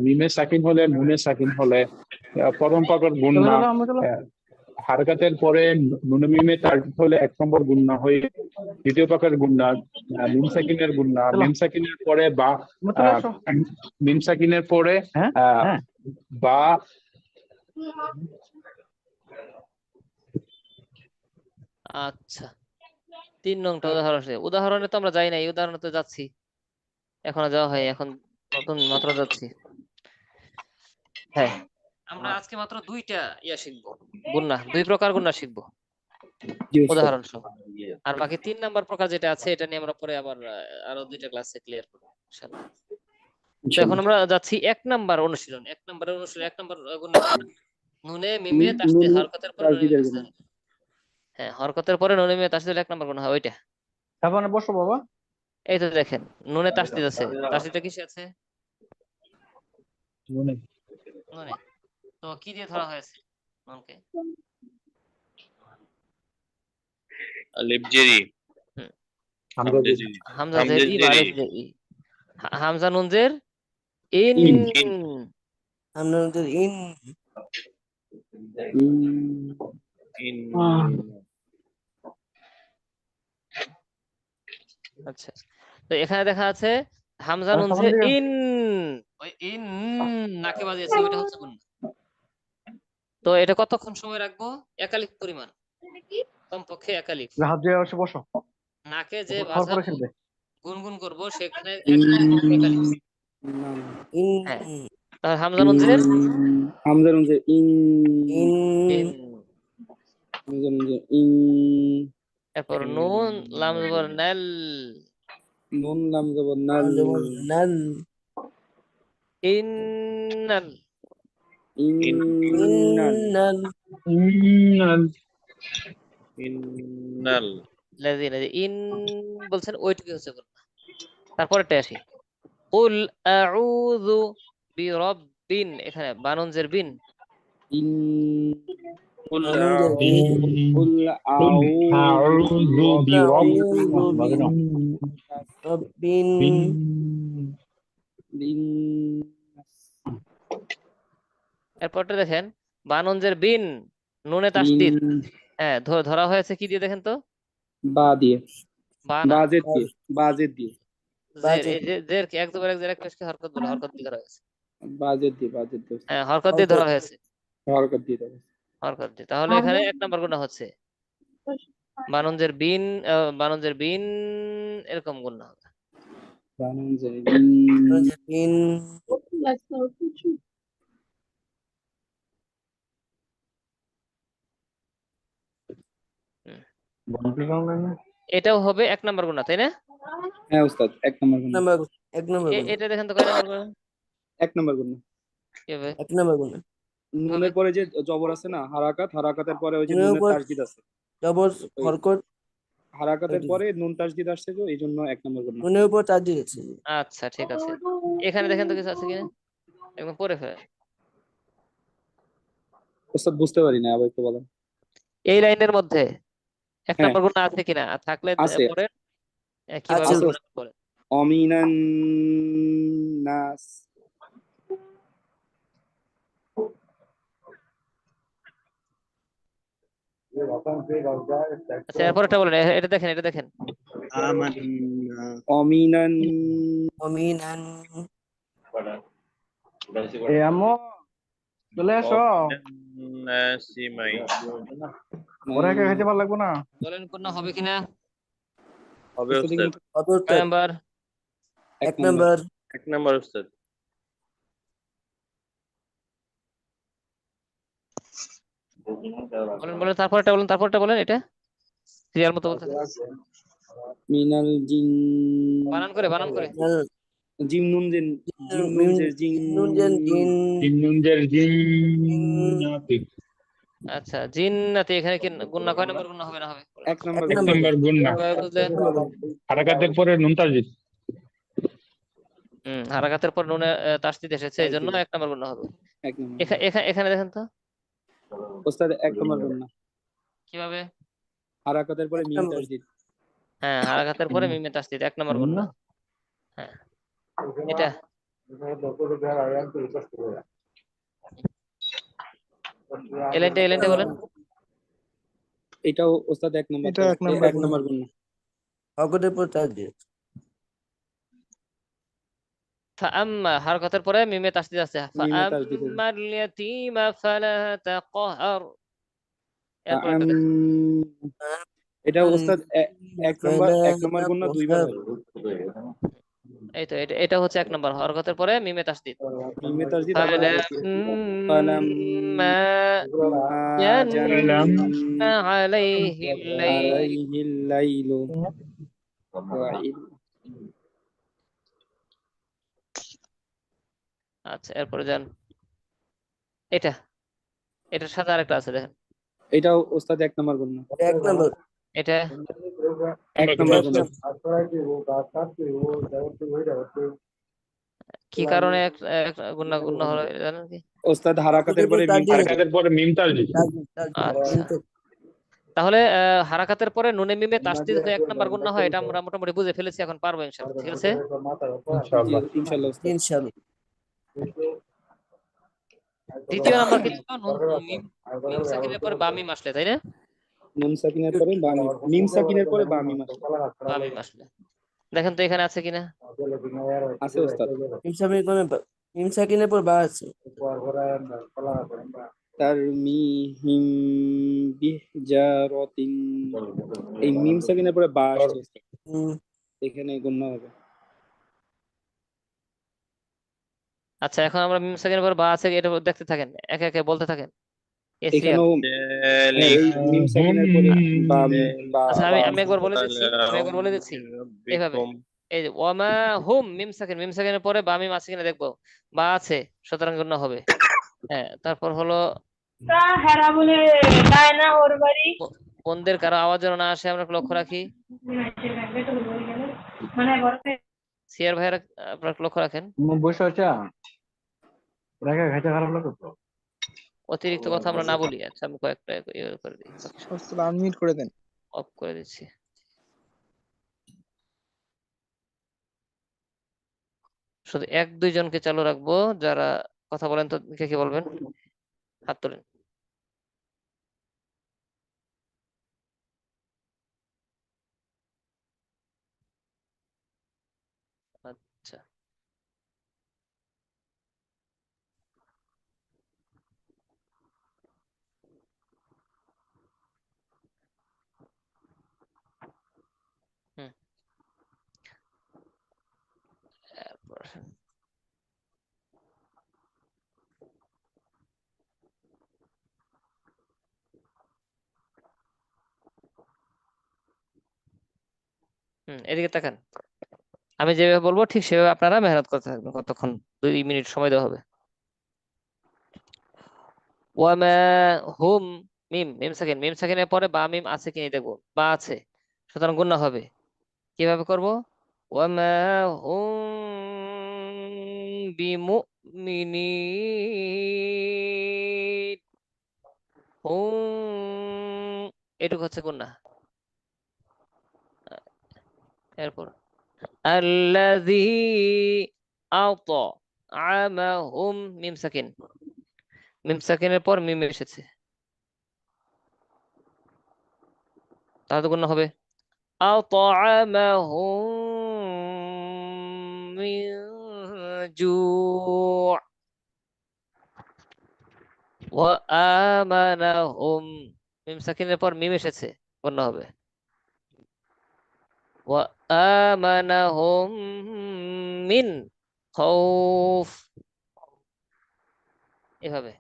মিমে সাকিন হলে, নুনে সাকিন হলে। প্রথম প্রকার গুণা হারকাতের পরে নুন মিমে তাসদীদ হলে 1 নম্বর গুণা হয়ে। দ্বিতীয় প্রকার গুণা মিম সাকিনের গুণা। মিম সাকিনের পরে বা আহ, মিম সাকিনের পরে বা আচ্ছা, 3 নংটা উদাহরণ আছে। উদাহরণে তো আমরা যাই নাই, উদাহরণে তো যাচ্ছি, এখনো যাওয়া হয়, এখন নতুন মাত্র যাচ্ছি। হ্যাঁ, আমরা আজকে মাত্র 2টা শিখবো, গুণনা 2 প্রকার গুণনা শিখবো জি উস্তাদ। উদাহরণ সহ। আর বাকি 3 নাম্বার প্রকার যেটা আছে এটা নিয়ে আমরা পরে আবার আরো 2টা ক্লাসে ক্লিয়ার করবো ইনশাআল্লাহ। তো এখন ইনশাআল্লাহ। আমরা যাচ্ছি 1 নাম্বার অনুশীলন। 1 নাম্বারের অনুশীলন, 1 নাম্বার গুণনা কি? নুনে মিমে নুন তাসদীদ, হরকতের পরে নুনে মিমে তাসদীদের গুন্না। তাসদীদ। হ্যাঁ, হরকতের পরে নুনে মিমে তাসদীদ 1 নাম্বার গুণা হয় ওইটা। তারপরে বসো বাবা। এই তো দেখেন, নুনে তাসদীদ আছে, তাসদীদটা কিসে আছে? নুনে। নুনে। তো কি দিয়ে ধরা হয়েছে নুনকে? আলিফ জেরি। হুম, হামজে জি হামজা হামজে জের ই বা জেরি আলিফ জের ই। হামজা নুন জের ইন। ইন। আমরা ইন ইন আচ্ছা, তো এখানে দেখা আছে হামজা নুন যে ইন, ওই ইন নাকে বাজিয়েছে, ওইটা হচ্ছে গুণ। তো এটা কতক্ষণ সময় রাখবো? একালিক পরিমাণ, কমপক্ষে একালিক। নাকে যে বাজাবো, গুনগুন করবো, সেখানে এক কমপক্ষে একালিক। ইন হ্যাঁ, তাহলে হামজা নুন জের হামজা নুন জের ইন, ইন ইন। হামজা নুন জের ইন, এরপর নুন লাম জবর নাল, নুন লাম জবর নাল, নাল ইন্নাল। ইন্নাল, ইন্নাল ইন্নাল লাযিনা, ইন বলছেন, ওইটুকু হচ্ছে গুণ। তারপরেরটা আসি, কুল আউযু বিরাব্বিন, এখানে বানুন জের বিন, ইন, কুল আনুজের কুল আউযু রব্বিন লিন্নাস, এরপরটা দেখেন বানুন জের বিন, নুনে বিন, তাসদিদ। হ্যাঁ, ধরা হয়েছে কি দিয়ে দেখেন তো? বা দিয়ে, বা না, বাজেদ দিয়ে, বাজেদ দিয়ে, জের। বাজেদ এই যে জের কি এক জবর এক জের এক পেশকে হরকত বলে, হরকত দিয়ে ধরা হয়েছে। বাজেদ দিয়ে, বাজেদ দিয়ে, হ্যাঁ, হরকত দিয়ে ধরা হয়েছে, হরকত দিয়ে দেবে। হরকত দিয়ে। তাহলে এখানে এক নম্বর গুণা হচ্ছে বানুন জের বিন, বানুন জের বিন, এরকম গুণা হবে। বানান যায় ইন, আনুজের ইন হুম। এটাও হবে এক নম্বর গুণা, তাই না? হ্যাঁ উস্তাদ, এক নম্বর গুণ, নাম্বার এক নম্বর গুণ এটা দেখেন তো কয় নম্বর গুণা? এক নম্বর গুণ। কি হবে? এক নম্বর গুণ নুনের পরে যে জবর আছে না, হারাকাত, হারাকাতের পরে ওই যে নুনের নুনের উপর তাসদিদ আছে, জবর ওই হরকত হারাকাতের পরে নুন তাসদিদ আসছে, তো এই জন্য এক নম্বর গুণ। নুনের উপর চার দিয়েছে আচ্ছা, ঠিক আছে। এখানে দেখেন তো কিছু আছে কিনা, একদম পড়ে ফেলেন। উস্তাদ বুঝতে পারি না, আবার একটু বলেন। এই লাইনের মধ্যে এক হ্যাঁ নম্বর গুণা আছে কিনা, আর থাকলে আছে, পড়েন, কিভাবে আছে আছে পড়বেন বলেন। অমিনান নাস, আচ্ছা, এরপরটা বলেন, এটা দেখেন, এটা দেখেন। আমান্না অমিনান অমিনান নাসি মাই বলেন কোনটা হবে কিনা। হবে উস্তাদ উস্তাদ এখানে কত কয় উত্তর নাম্বার? এক এক নম্বর, নম্বর এক নাম্বার উস্তাদ বলেন বলেন, তারপরটা বলেন, তারপরটা বলেন, এটা ক্লিয়ার মতো বলতে থাকেন। মিনাল জিন, বানান করে, বানান করে। জিম নুন জেন, জিম নুন মিম জের জিন, নুন জেন জিন জিন্নুনদের জিন জিন্নাতি। আচ্ছা, জিন্নাতি, এখানে কি গুণনা কয় নম্বর গুণনা হবে না হবে? এক নম্বর এক এক গুণ। নম্বর নম্বর গুণ না, কিভাবে বুঝলেন? হারাকাতের পরে নুন তাসদিদ। হারাকাতের পর নুনে তাসদিদ এসেছে, এই জন্য তাসদিদ, এক নম্বর গুণনা হবে। এক নম্বর। এখানে দেখেন তো উস্তাদ এক নম্বর গুণ না, কিভাবে। হারাকাতের পরে এক মিম নম্বর তাসদিদ। হ্যাঁ, হারাকাতের পরে মিমে তাসদিদ, এক নম্বর গুণনা। হ্যাঁ, এটা এলাইনটা বলেন। এটাও ওস্তাদ এক নম্বর, এক নম্বর গুণ না। হরকতের উপর চার দিয়েছে ফাআম্মা, হারকাতের পরে মিমে তাসদিদ আছে, মিমে তাসদিদ আছে। ফাআম্মাল ইয়াতীমা ফালা তাকহার। এরপর একটা দেখেন, এটা ওস্তাদ এক নম্বর গুণ না, দুইবার হয়। এই তো এটা হচ্ছে এক নম্বর, হরকতের পরে মিমে তাসদিদ। মিমে তাসদিদ আবার ফালাম্মা সালাম জান্না আলাইহিল লাইল। আলাইহিল লাইলু ওয়াইল। আচ্ছা, এরপরে যান, এটা এটার সাথে আরেকটা আছে দেখেন, এটাও ওস্তাদ এক নম্বর গুণ না, এক নম্বর এটা এক নম্বর গুণ না। কি কারণে গুণনা গুণনা হলো এটা জানেন কি? ওস্তাদ হারাকাতের হরকতের উপর পরে চার মিম দিয়েছে তাসদিদ। হারাকাতের পরে মিম তাসদিদ। আচ্ছা, তাহলে হারাকাতের পরে নুনে মিমে তাসদিদ হয়ে 1 নম্বর গুণা হয়, এটা আমরা মোটামুটি বুঝে ফেলেছি, এখন পারবো ইনশাআল্লাহ। ঠিক আছে, জি ইনশাআল্লাহ। ইনশাআল্লাহ উস্তাদ। ইনশাআল্লাহ। দ্বিতীয় নাম্বার কি ছিল? মিম, মিম সাকিনের পরে বা মিম আসলে, তাই না? নুন সাকিনের পরে বা মিম, মিম সাকিনের পরে বা মিম আসে। বা মিম আসলে দেখেন তো এখানে আছে কিনা। আছে উস্তাদ। মিম সাকিনের পর বা আছে। তার মিম বিহজারাতিন, এই মিম সাকিনের পরে বা আসছে উস্তাদ, উম, এখানে গণ্য হবে। আচ্ছা, এখন আমরা মিম সাকিনের পর বা আছে এটা দেখতে থাকেন, একে একে বলতে থাকেন। এসরিয়াত। এখানেও এই মিম সাকিনের পরে বা বা আচ্ছা, বা আমি একবার বলে দিচ্ছি, এইভাবে। এই যে ওয়ামা হুম, মিম সাকিন, মিম সাকিনের পরে বা মিম আছে কিনা দেখবো। বা আছে, সুতরাং গণ্য হবে। হ্যাঁ, তারপর হলো হেরা বলে যায় না ওর বাড়ি। বোনদের কারো আওয়াজ যেন না আসে, আমরা একটু লক্ষ্য রাখি। মানে সিয়ার ভাইয়েরা, আপনারা একটু লক্ষ্য রাখেন। বসে আছা রেখা খাইতে খারাপ লাগে তো। অতিরিক্ত কথা আমরা না বলি। আচ্ছা, আমি কয়েকটা ইয়ে করে দিই, আনমিউট করে দেন। অফ করে দিচ্ছি। শুধু 1-2 জনকে চালু রাখবো, যারা কথা বলেন। তো কে কে বলবেন, হাত তোলেন। আচ্ছা, হুম, এরপর এদিকে তাকান। আমি যেভাবে বলবো ঠিক সেভাবে আপনারা মেহনত করতে থাকবেন। কতক্ষণ? 2 মিনিট সময় দেওয়া হবে। ওয়ামা হুম, মিম, মিম সাকিন, মিম সাকিনের পরে বা মিম আছে কিনা দেখবো। বা আছে, সুতরাং গুণা হবে। কিভাবে করব? ওয়ামা হুম বিমুমিনিন, হুম, এটুকু হচ্ছে গুণা। এরপর আল্লাযী আতআমাহুম, মিম সাকিন, মিম সাকিনের পর মিম এসেছে, তাহলে তো গুণা হবে। আতআমাহুম মিন জু' ওয়া আমানাহুম, মিম সাকিনের পর মিম এসেছে, গুণা হবে। ওয়া আমানাহুম মিন খাউফ, এভাবে।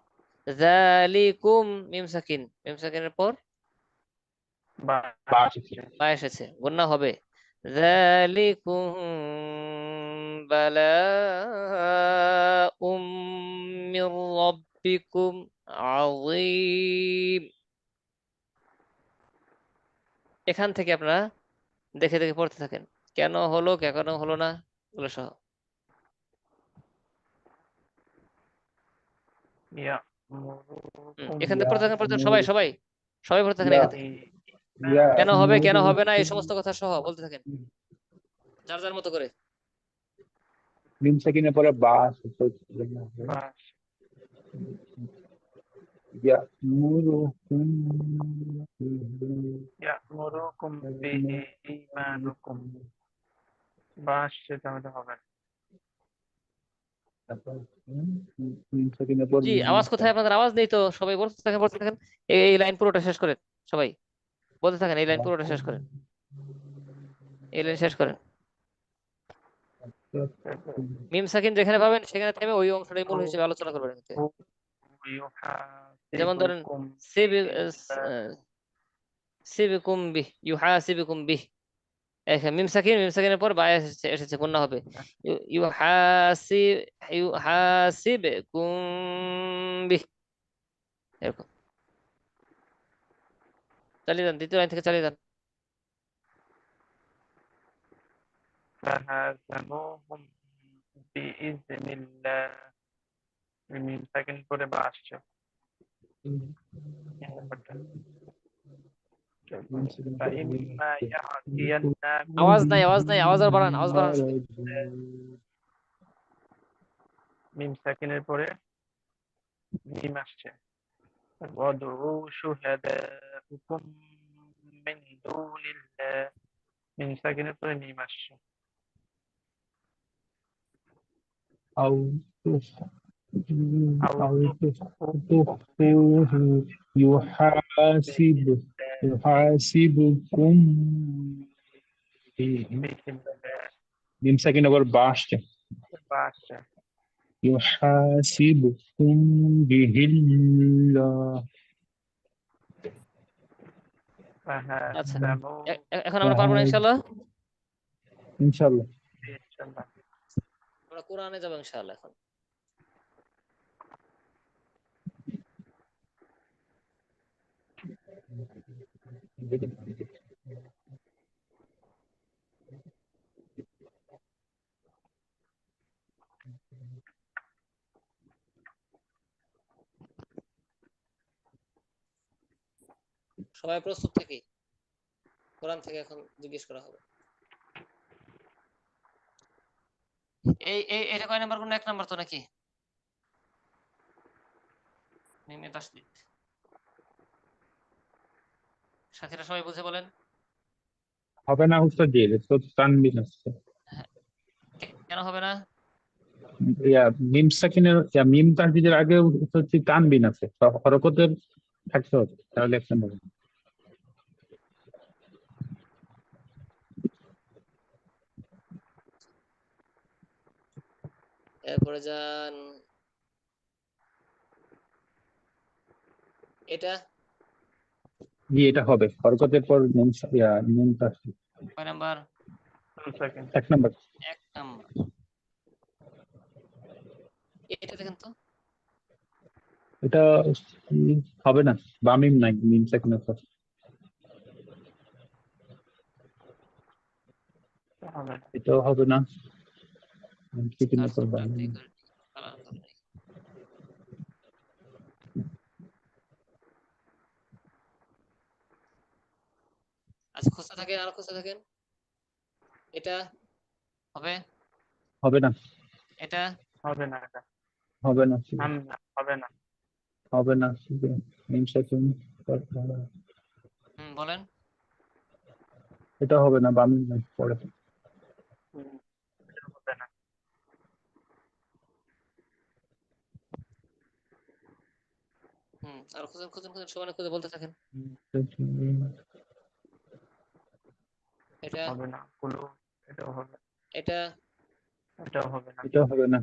যালিকুম, মিম সাকিন, মিম সাকিনের পর বা এসেছে, গুণা হবে। যালিকুম বালাউম মির রাব্বিকুম আযীম। এখান থেকে আপনারা দেখে দেখে পড়তে থাকেন, কেন হলো কেন হলো না, এগুলো সহ। এখান থেকে পড়তে থাকেন, পড়তে থাকেন, সবাই সবাই সবাই পড়তে থাকেন এখান থেকে। কেন হবে কেন হবে না, এই সমস্ত কথা সহ বলতে থাকেন, যার যার মতো করে। মিম সাকিনের পরে বা ইয়ামুরুকুম ইয়ামুরুকুম বিহি ঈমানুকুম, বা আসছে তাহলে হবে। মিম সাকিনের পর জি, আওয়াজ কোথায়? আপনাদের আওয়াজ নেই তো, সবাই বলতে থাকেন বলতে থাকেন। এই লাইন পুরোটা শেষ করেন, সবাই বলতে থাকেন, এই লাইন পুরোটা শেষ করেন, এই লাইন শেষ করেন। মিম সাকিন যেখানে পাবেন সেখানে থেমে ওই অংশটাই মূল হিসেবে আলোচনা করবেন এতে। যেমন ধরেন ইউহাসিবুকুম সিবিকুম বিহ, ইউহাসিবুকুম বিহ, এখানে মিম সাকিন, মিম সাকিনের পর বা এসেছে, এসেছে, গুণা হবে। ইউহাসিব, ইউহাসিবকুম বিহ, এরকম। চালিয়ে যান, দ্বিতীয় লাইন থেকে চালিয়ে যান। ফাহাযানুহুম বিইذনিল্লাহ, মিম সাকিন করে বা আসছে। فإما يأتينكم আওয়াজ নাই, আওয়াজ আর বাড়ান, শুধু। মিম সাকিনের পরে মিম আসছে ওয়াদউ শুহাদাকুম মিন দুনিল্লাহ মিম সাকিনের পরে মিম আসছে أو আও أو তুখফুহু تخفوه يحاسبكم به বিহিল্লাহ মিম সাকিন আবার বা আসছে বা আসছে يحاسبكم به الله আচ্ছা, ফাহাদামু এখন আমরা পারবো না ইনশাআল্লাহ। ইনশাআল্লাহ। ইনশাআল্লাহ আমরা কোরআনে যাবো ইনশাআল্লাহ এখন। সবাই প্রস্তুত থাকি, কোরআন থেকে এখন জিজ্ঞেস করা হবে। এটা কয় নাম্বার, কোন এক নাম্বার তো নাকি? মিমে তাসদীদ। সাথীরা সবাই বুঝে বলেন। হবে না উত্তর দিয়ে দে, তো তানবিন আসছে। হ্যাঁ, কেন হবে না? মিম সাকিনের মিম তাসদীদের আগে হচ্ছে তানবিন আছে, হরকতের থাকতে হবে, তাহলে একটা হবে। এরপরে যান এটা জি, এটা হবে হরকতের পর মিম তাসদীদ। কয় নাম্বার? মিম সাকিন 1 নাম্বার। এক নাম্বার। এটা দেখেন তো, এটা হবে না, বা মিম নাই মিম সাকিনের পর। হবে না এটাও হবে না, মিম সাকিনের পর কার্সর বা টানতেই মিম। করে কালার করে নেই। আচ্ছা, খুঁজতে থাকেন, আরো খুঁজতে থাকেন। এটা হবে? হবে না, এটা হবে না এটা হবে না, হবে না হবে না, মিম সাকিন বলেন। এটা হবে না, বা মিম নাই পরে। এটা হবে না আরো খুঁজেন খুঁজেন খুঁজেন, সবাই খুঁজে বলতে থাকেন। এটা হবে না কুলু এটাও হবে এটা এটাও হবে না এটাও হবে না,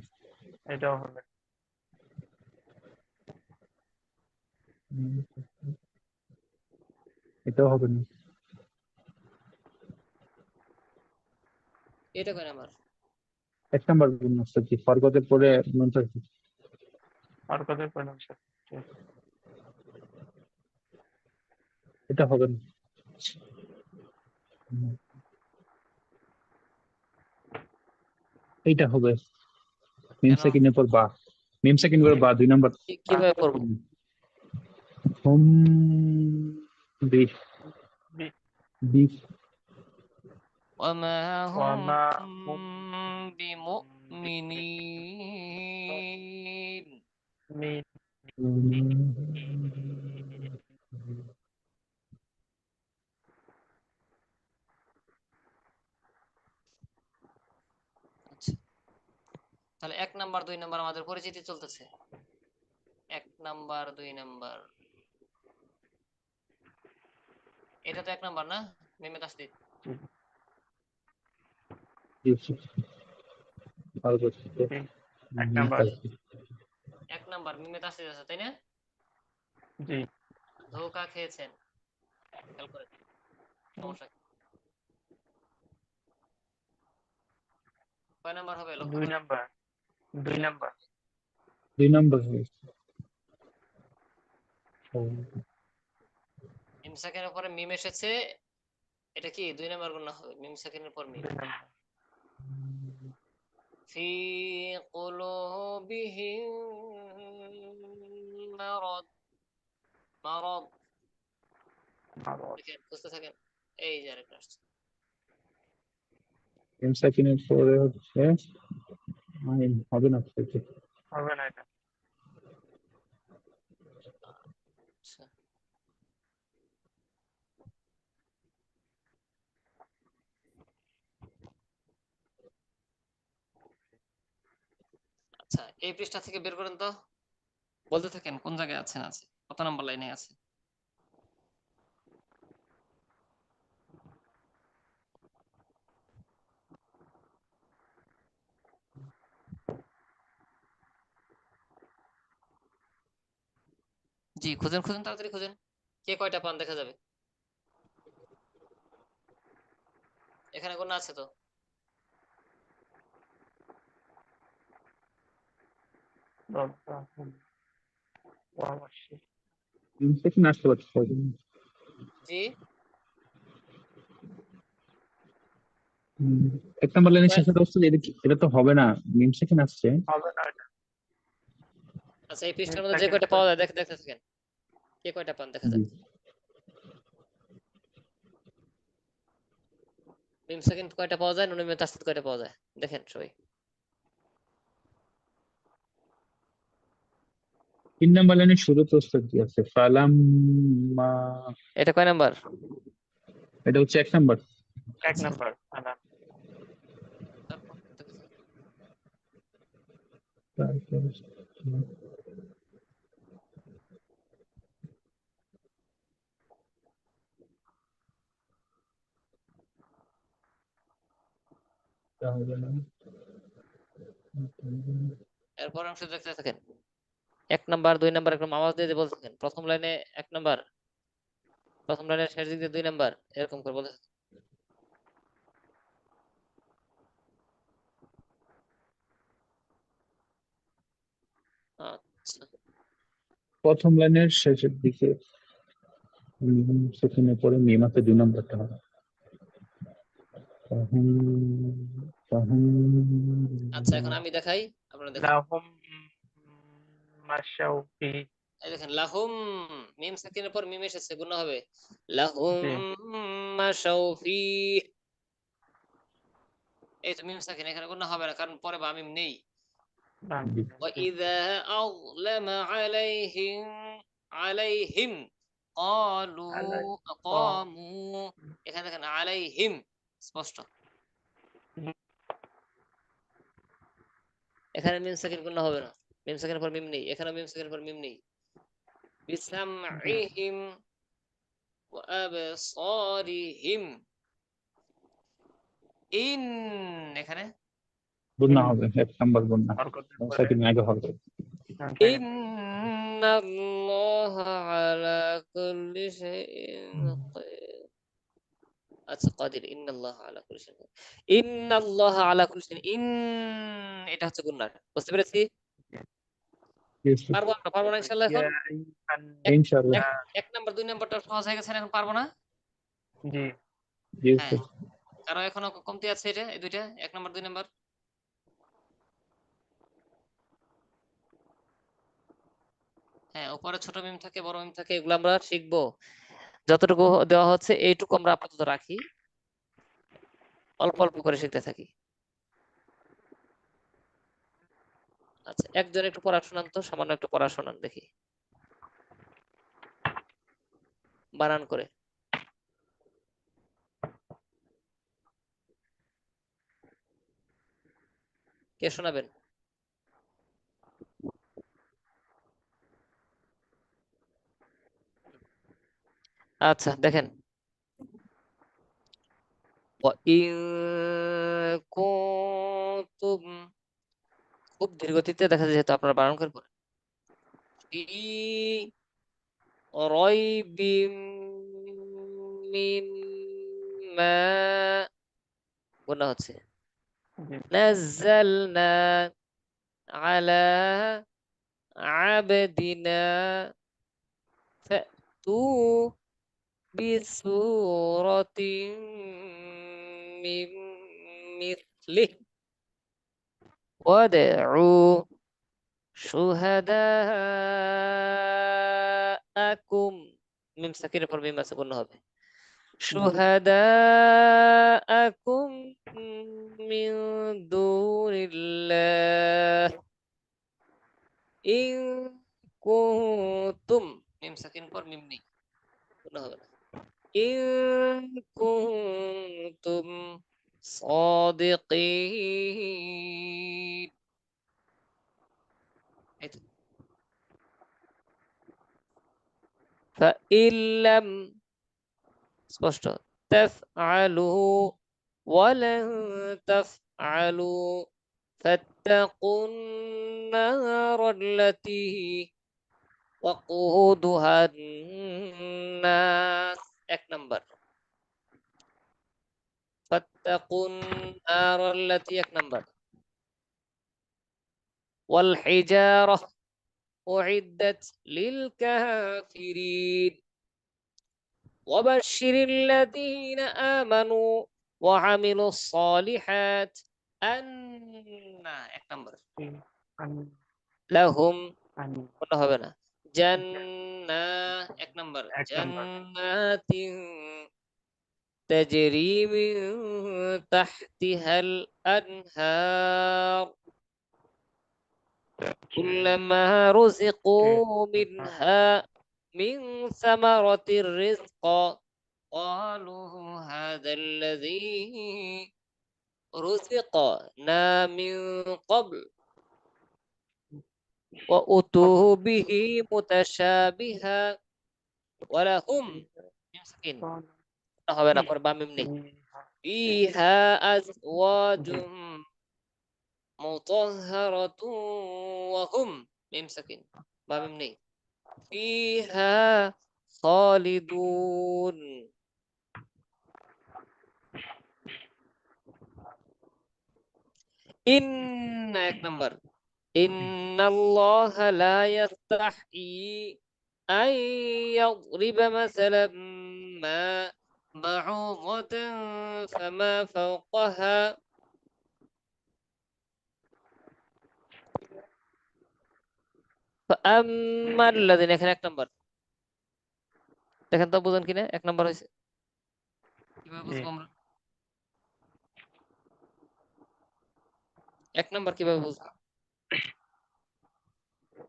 এটাও হবে এটাও হবে না। এটা কয় নাম্বার? 1 নাম্বার গুণ আসছে কি হরকতের পরে নুন তাসদীদ। আর কত পরিমাণ এটা হবে না। এইটা হবে, মিম কেন? সাকিনের পর বা, মিম সাকিনের পর বা 2 নাম্বার। কিভাবে পড়বো? হুম বি বি ওয়ামা ওয়ামা হুম বিমুমিনিন। মিন আচ্ছা, তাহলে 1 নাম্বার 2 নাম্বার আমাদের পরিচিতি চলতেছে। 1 নাম্বার 2 নাম্বার, এটা তো 1 নাম্বার না? মিমে তাসদীদ। হরকতের এক মিম নাম্বার তাসদীদ। 1 নাম্বার মিমে তাসদীদ আছে, তাই না? জি ধোঁকা খেয়েছেন, খেয়াল করে, সমস্যা কি? কয় নাম্বার হবে লক্ষ্য 2 করেন। নাম্বার 2 নাম্বার 2 নাম্বার হয়েছে। মিম সাকিনের উপরে মিম এসেছে, এটা কি 2 নাম্বার গুণ হবে? মিম সাকিনের পর মিম। 2 নাম্বার ফি কুলুবিহিম মারাদ, মারাদ দেখেন বুঝতে থাকেন। এই যে আরেকটা আসছে। মিম সাকিনের পরে হচ্ছে আইন হবে না সেটা। হবে না এটা। আচ্ছা আচ্ছা, এই পৃষ্ঠা থেকে বের করেন তো, বলতে থাকেন কোন জায়গায় আছেন, আছে কত নম্বর লাইনে আছে। জি খুঁজেন খুঁজেন, তাড়াতাড়ি খুঁজেন। কে কয়টা পান দেখা যাবে। এখানে কোন আছে তো। অবশ্যই। মিম সাকিন আসতে পারছে জি এক নম্বর লাইনের শেষে তো এটা এটা তো হবে না, মিম সাকিন আসছে। হবে না এটা। আচ্ছা, এই পৃষ্ঠার মিম মধ্যে যে সাকিনের কয়টা পরে পাওয়া যায় দেখতে দেখতে থাকেন, কে কয়টা পান দেখা জি। যাবে। মিম সেকেন্ড কয়টা পাওয়া যায়, নুন মিমে তাসদীদ কয়টা পাওয়া যায় দেখেন সবাই। 3 নম্বর লাইনের শুরুতে উস্তাদ কি আছে? ফালাম্মা, এটা কয় নাম্বার। এটা হচ্ছে 1 নম্বর। এক আচ্ছা নাম্বার আলাম। তারপর দেখে থাকেন। তারপর তাহলে না। এরপর অংশ দেখতে থাকেন। 1 নাম্বার 2 নাম্বার এরকম আওয়াজ দিয়ে দিয়ে বলতে থাকেন। প্রথম লাইনে 1 নাম্বার, প্রথম লাইনের শেষ দিক দিয়ে 2 নাম্বার, এরকম করে বলতে থাকেন। আচ্ছা প্রথম লাইনের শেষের দিকে সেখানে পরে মিমাতে 2 নম্বরটা হবে। ফাহুম, ফাহুম। আচ্ছা, এখন আমি দেখাই, আপনারা দেখেন। লাহুম মাশাউ ফি। এই দেখেন লাহুম, মিম সাকিনের পর মিম এসেছে, গুণ হবে লাহুম জি। মাশাউ ফি। এই তো মিম সাকিন, এখানে গুণ হবে না কারণ পরে বা মিম নেই। জি। وإذا أظلم عليهم قالوا قاموا, এখানে দেখেন আলাইহিম স্পষ্ট, এখানে মিম সাকিন গুণ হবে না, মিম সাকিনের পর মিম নেই, এখানে মিম সাকিনের পর মিম নেই। বিসামইহিম ওয়া আবসারিহিম, ইন এখানে গুণা হবে, 1 নম্বর গুণা। বরকতের পরে সেদিন আগে হবে। ইন্নাল্লাহা আলা কুল্লি শাইইন কাদির। আচ্ছা কাদির, ইন্নাল্লাহা আলা কুল্লি শাইইন কাদির। ইন্নাল্লাহা আলা কুল্লি শাইইন, এটা হচ্ছে গুণার, বুঝতে পেরেছি। পারবো আমরা, পারবো না ইনশাআল্লাহ। এখন এক ইনশাআল্লাহ। এক 1 নাম্বার 2 নাম্বারটা সহজ হয়ে গেছে, এখন পারবো না। জি। জি হ্যাঁ, স্যার। কারো এখনো কমতি আছে, এটা এই দুইটা 1 নাম্বার 2 নাম্বার। হ্যাঁ, উপরে ছোট মিম থাকে, বড় মিম থাকে, এগুলো আমরা শিখবো। যতটুকু দেওয়া হচ্ছে এইটুকু আমরা আপাতত রাখি, অল্প অল্প করে শিখতে থাকি। আচ্ছা, একজন একটু পড়া শোনান তো, সামান্য একটু পড়া শোনান দেখি, বানান করে। কে শোনাবেন? আচ্ছা দেখেন, وَإِن كُنتُمْ, খুব ধীর গতিতে দেখা যায় যেহেতু আপনারা বানান করে পড়েন। ফি রাইবিম মিম্মা, গুণা হচ্ছে। নাযালনা আলা আবদিনা ফাতু বিসূরাতিন মিন মিথলিহি ওয়াদউ শুহাদাআকুম মিম সাকিনের পর মিম আছে গুণ হবে শুহাদাআকুম মিন দুনিল্লাহ ইন কুনতুম মিম সাকিন পর মিম নেই গুণ হবে না ইন কুনতুম সাদিকিন এই তো فإن لم স্পষ্ট تفعلوا ولن تفعلوا فاتقوا النار التي وقودها الناس এক নম্বর فاتقوا النار التي এক নম্বর والحجارة أعدت للكافرين وبشر الذين آمنوا وعملوا الصالحات أن এক নম্বর আন- لهم আন- কোনটা হবে না জান্না এক নম্বর এক নম্বর। জান্নাতিন تجري من تحتها الأنهار كلما رزقوا منها من ثمرة الرزق قالوا هذا الذي رزقنا من قبل وأتوه به متشابها ولهم مسكين হবে না পরে বাম এমনি فيها أزواج مطهرة وهم ميم سكين باب مني فيها خالدون إن এক নম্বর إن الله لا يستحيي أن يضرب مثلا ما بعوضة فما فوقها فأما الذين এখানে এক নম্বর দেখেন তো বুঝেন কিনা এক নম্বর হয়েছে কিভাবে বুঝবো আমরা এক নম্বর কিভাবে বুঝবো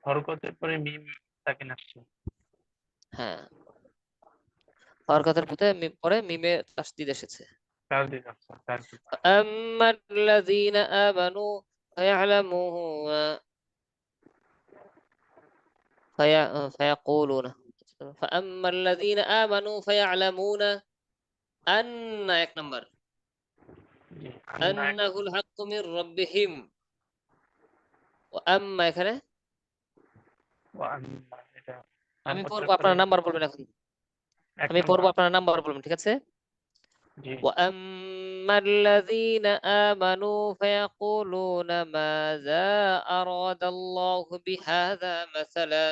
হরকতের পরে মিম সাকিন আসছে হ্যাঁ হরকতের পরে মিমে তাসদীদ এসেছে তাসদীদ আসছে তাসদীদ فأما الذين آمنوا فيعلمون فيقولون فأما الذين آمنوا فيعلمون أن এক নম্বর জি أنه الحق من ربهم وأما এখানে এটা আমি হরকতের পড়বো পরে আপনার নাম্বার বলবেন এখন এক আমি নম্বর। পড়বো আপনার নাম্বার বলবেন ঠিক আছে জি وأما الذين آمنوا فيقولون ماذا أراد الله بهذا مثلا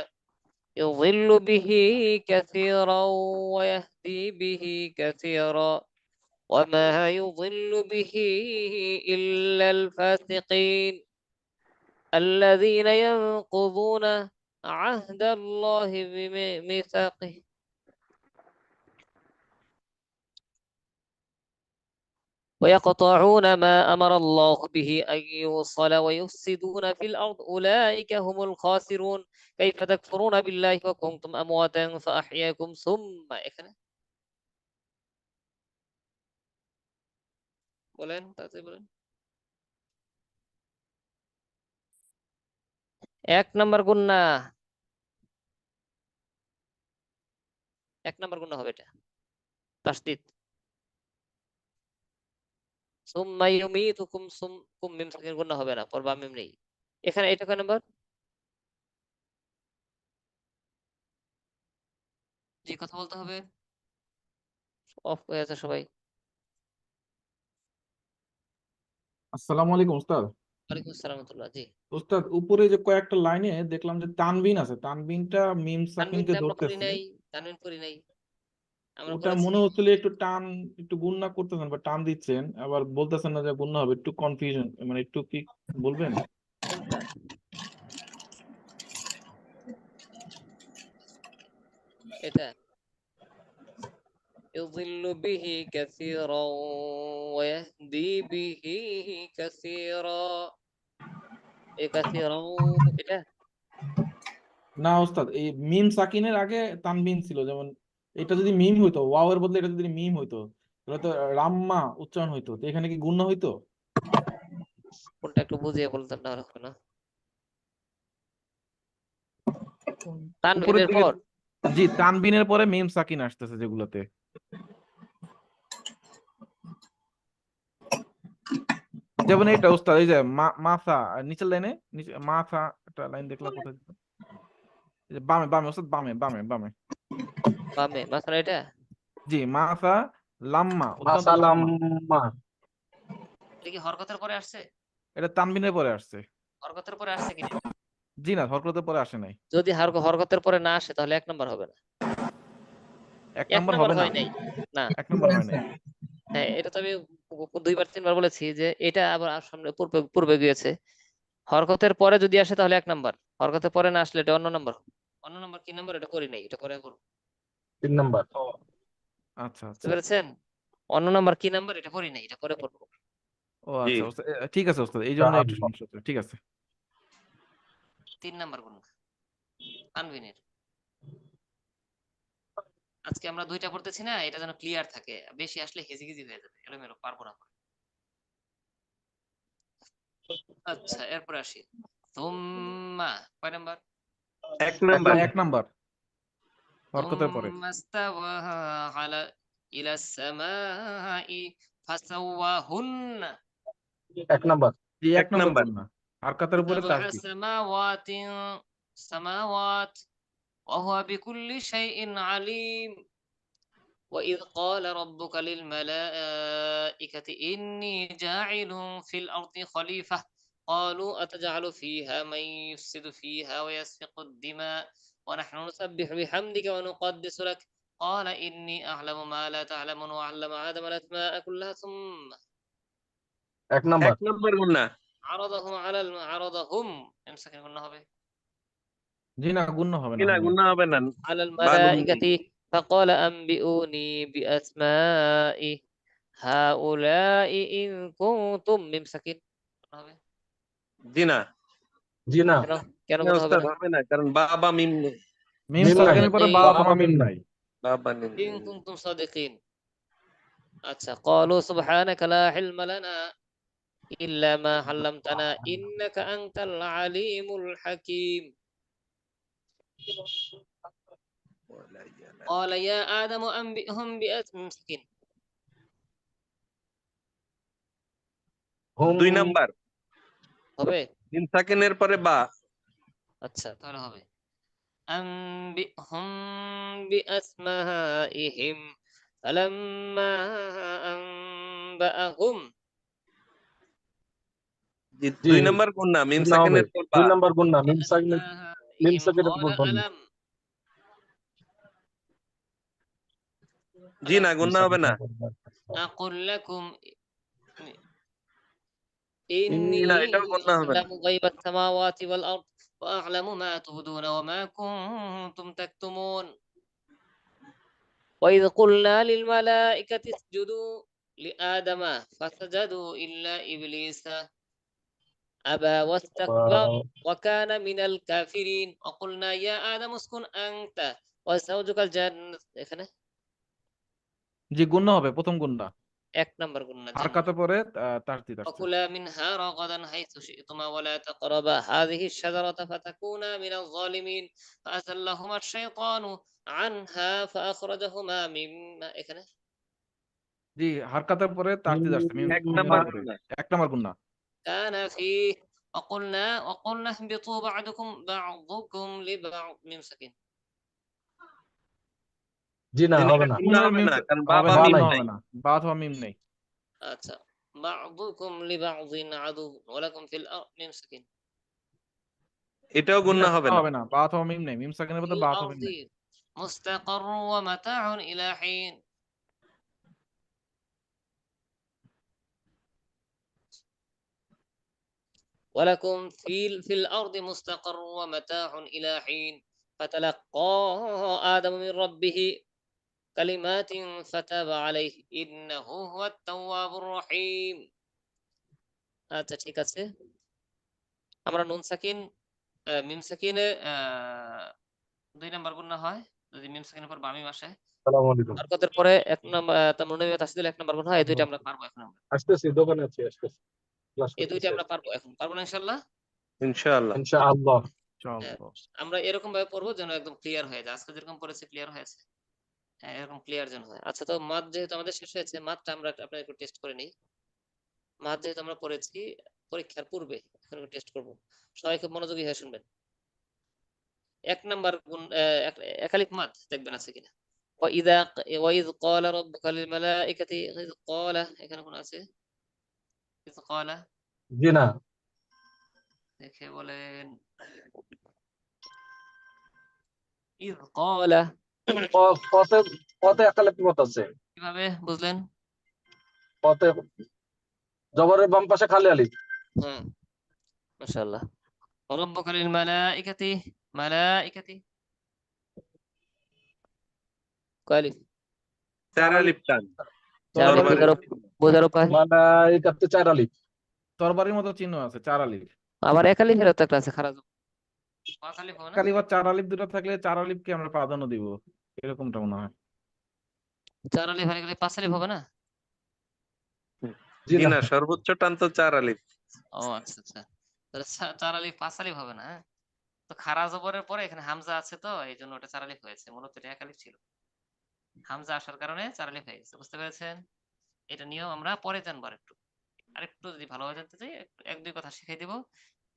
يضل به كثيرا ويهدي به كثيرا وما يضل به إلا الفاسقين الذين ينقضون عهد الله بميثاقه ويقطعون ما أمر الله به أن يوصل ويفسدون في الأرض أولئك هم الخاسرون كيف تكفرون بالله وكنتم أمواتا فأحياكم ثم এখানে বলেন তাতে বলেন এক নম্বর গুণনা এক নম্বর গুণনা হবে এটা তাসদীদ সুম্মা ইউমীতুকুম কুম মিম সাকিন গুণনা হবে না পর বা মিম নেই এখানে এটা কয় নাম্বার জি কথা বলতে হবে অফ হয়ে আছে সবাই আসসালামু আলাইকুম উস্তাদ। ওয়ালাইকুম আসসালাম ওয়া রাহমাতুল্লাহ জি উস্তাদ উপরে যে কয়েকটা লাইনে দেখলাম যে তানবিন আছে, তানবিনটা মিম সাকিনকে তানবিন আমরা করি ধরতেছে। নাই তানবিন করি নাই আমরা ওটা করেছি মনে হচ্ছিল একটু টান, একটু গুণনা করতেছেন বা টান দিচ্ছেন, আবার বলতেছেন না যে গুণনা হবে, একটু কনফিউশন, মানে একটু কি বলবেন? কোনটা এটা يضل به كثيرا ويهدي به كثيرا كثيرا এটা না ওস্তাদ, এই মিম সাকিনের আগে তানবিন ছিল, যেমন এটা যদি মিম হইতো, ওয়াও এর বদলে এটা যদি মিম হইতো, তাহলে তো রাম্মা উচ্চারণ হইতো, তো এখানে কি গুণনা হইতো? কোনটা একটু বুঝিয়ে বলতেন না হবে না উপরের তানভীরের দিকে, পর জি, তানবিনের পরে মিম সাকিন আসতেছে যেগুলোতে, যেমন এটা ওস্তাদ, এই যে মাথা নিচের লাইনে, নিচে মাথা একটা লাইন দেখলাম কোথায় যেন? এই যে বামে বামে ওস্তাদ, বামে বামে বামে, বামে মাথার এটা জি, মাথা লাম্মা, উচ্চারণ তো লাম্মা। মাসালাম্মা। এটা কি হরকতের পরে আসছে? এটা তানবিনের পরে আসছে। হরকতের পরে আসছে কিনা? জি না, হরকতের পরে আসে নাই। যদি হরকতের পরে না আসে তাহলে 1 নাম্বার হবে না। এক 1 নম্বর নাম্বার হবে না, হয় নাই না। 1 নম্বর হয় নাই। হ্যাঁ, এটা তো আমি 2বার 3বার বলেছি যে এটা আবার সামনে পূর্বে পূর্বে গিয়েছে। হরকতের পরে যদি আসে তাহলে 1 নাম্বার, হরকতের পরে না আসলে এটা অন্য নাম্বার। অন্য নাম্বার কি নাম্বার এটা করি নাই, এটা পরে করব। 3 নাম্বার। ও আচ্ছা বুঝতে আচ্ছা। পেরেছেন? অন্য নাম্বার কি নাম্বার এটা করি নাই, এটা পরে করব। ও জি। আচ্ছা ওস্তাদ, ঠিক আছে ওস্তাদ, এই জন্য একটু সমস্যা হচ্ছে, ঠিক আছে। 3 নাম্বার গুণ তানবিনের। আজকে আমরা 2টা পড়তেছি না, এটা যেন ক্লিয়ার থাকে, বেশি আসলে হেজিগিজি হয়ে যাবে, এলোমেলো পারবো না পরে। আচ্ছা, এরপরে আসি তুম্মা, কয় নাম্বার? 1 নাম্বার। 1 নম্বর হরকতের পরে। ثم استوى على إلى السماء فسواهن 1 নাম্বার। জি, 1 1 নম্বর নাম্বার। গুণ না, হরকতের উপরে سبع তাসদিদ। سماوات وهو بكل شيء عليم وإذ قال ربك للملائكة إني جاعل في الأرض خليفة قالوا أتجعل فيها من يفسد فيها ويسفك الدماء ونحن نسبح بحمدك ونقدس لك قال إني أعلم ما لا تعلمون وعلم آدم الأسماء كلها ثم 1 নাম্বার। 1 নাম্বার গুণা। عرضهم امسك قلنا হবে জি না, গুণ হবে কি না, না, হয় নাই। গুণা হবে না। على বা গুণ নেই। الملائكة فقال أنبئوني بأسماء هؤلاء إن كنتم ممسكين হবে জি না। জি না। কেন কেন না গুণ হবে ওস্তাদ, না? হবে না, কারণ বাবা মিম নেই। মিম মিম নাই। সাকিনের পরে বা অথবা মিম নাই। বাবা নেই। إن كنتم صادقين আচ্ছা قالوا سبحانك لا علم لنا إلا ما علمتنا إنك أنت العليم الحكيم قال يا آدم أنبئهم بأسمائهم হুম। 2 নাম্বার। হবে মিম সাকিনের পরে বা। আচ্ছা তাহলে হবে أنبئهم بأسمائهم فلما أنبأهم জি, জি। 2 নাম্বার গুণা, মিম গুণ না হবে। সাকিনের পর বা। 2 নাম্বার গুণ না। মিম সাকিনের بأسمائهم قال গুণ হবে। ألم জি না, গুণা হবে না। أقل لكم জি না, إني এটাও গুণা হবে না। أعلم غيب السماوات والأرض وأعلم ما تبدون وما كنتم تكتمون وإذ قلنا للملائكة اسجدوا لآدم فسجدوا إلا إبليس أبى واستكبر وكان من الكافرين وقلنا يا آدم اسكن أنت وزوجك الجنة এখানে জি, গুণ হবে, প্রথম গুণ না, 1 নাম্বার গুণনা জান্নাত হরকতের পরে তাসদিদ আসছে। وكلا منها رغدا حيث شئتما ولا تقربا هذه الشجرة فتكونا من الظالمين فأزلهما الشيطان عنها فأخرجهما مما এখানে জি, হরকতের পরে তাসদিদ আসছে, মিম 1 মিমের নাম্বার উপরে। গুণা। 1 নম্বর গুণ না। كان فيه وقلنا اهبطوا بعضكم لبعض ممسكين জি না, জি না, হবে এটা না। গুণা হবে মিম না, কারণ হবে বাবা না, বা মিম গুণ নাই। হবে নাই। না, বা অথবা মিম নেই। আচ্ছা بعضكم لبعض عدو ولكم في الأرض ممسكين এটাও জি না, গুণা হবে গুণ না। হবে না, বা অথবা মিম নেই, মিম সাকিনের في মধ্যে বা অথবা মিম الأرض নেই। مستقر ومتاع إلى حين ولكم في الأرض مستقر ومتاع إلى حين فتلقى آدم من ربه كلمات فتاب عليه إنه هو التواب الرحيم আচ্ছা ঠিক আছে আমরা নুন সাকিন মিম সাকিনে 2 নাম্বার গুণ হয় যদি মিম সাকিনের পর বামিম আসে আসসালামু আলাইকুম। বরকতের পরে 1 নাম্বার তামনুন তাসদিল 1 নাম্বার গুণ হয় এই দুইটা আমরা পারবো এখন আমরা আসতেছি, দোকানে আছি, আসতেছি, ক্লাস এই দুইটা করতেছি। আমরা পারবো এখন পারবো না ইনশাআল্লাহ ইনশাআল্লাহ। ইনশাআল্লাহ। হ্যাঁ, আমরা এরকম ভাবে পড়বো যেন একদম ক্লিয়ার হয়ে যায় আজকে যেরকম পড়েছি ক্লিয়ার হয়েছে হ্যাঁ এরকম ক্লিয়ার যেন হয় আচ্ছা তো মাদ যেহেতু আমাদের শেষ হয়েছে মাদটা আমরা আপনার একটু টেস্ট করে নিই মাদ যেহেতু আমরা পড়েছি পরীক্ষার পূর্বে এখন একটু টেস্ট করবো সবাই খুব মনোযোগী হয়ে শুনবেন 1 নাম্বার গুণ একালিক মাদ দেখবেন আছে কিনা وإذ قال ربك للملائكة إذ قال এখানে কোন আছে إذ قال জি না, দেখে বলেন إذ قال পথে পথে একালিক মত আছে। কিভাবে বুঝলেন পথে জবরের বাম পাশে খালি আলিফ। হুম মাশাআল্লাহ وربك للملائكة ملائكة কয় চার আলিফ টান। চার আলিফ তরবারি। বোঝার উপায় মালাইকাতে 4 আলিফ। তরবারির মতো চিহ্ন আছে 4 আলিফ। আবার এক আলিফের তো একটা আছে খারাপ পাঁচ আলিফ হবে না খালি বা 4 আলিফ দুটো থাকলে 4 আলিফকে আমরা প্রাধান্য দিব, এরকমটা মনে হয়। 4 আলিফ হয়ে গেলে 5 আলিফ হবে না জি জি না, না, সর্বোচ্চ টান তো 4 আলিফ। ও আচ্ছা আচ্ছা তাহলে 4 আলিফ 5 আলিফ হবে না হ্যাঁ? তো খারা জবরের পরে এখানে হামজা আছে তো এই জন্য ওটা 4 আলিফ হয়েছে মূলত এটা 1 আলিফ ছিল হামজা আসার কারণে 4 আলিফ হয়ে গেছে বুঝতে পেরেছেন এটা নিয়ম আমরা পরে জানবো আরেকটু যদি ভালোভাবে জানতে চাই এক দুই কথা শিখিয়ে দিব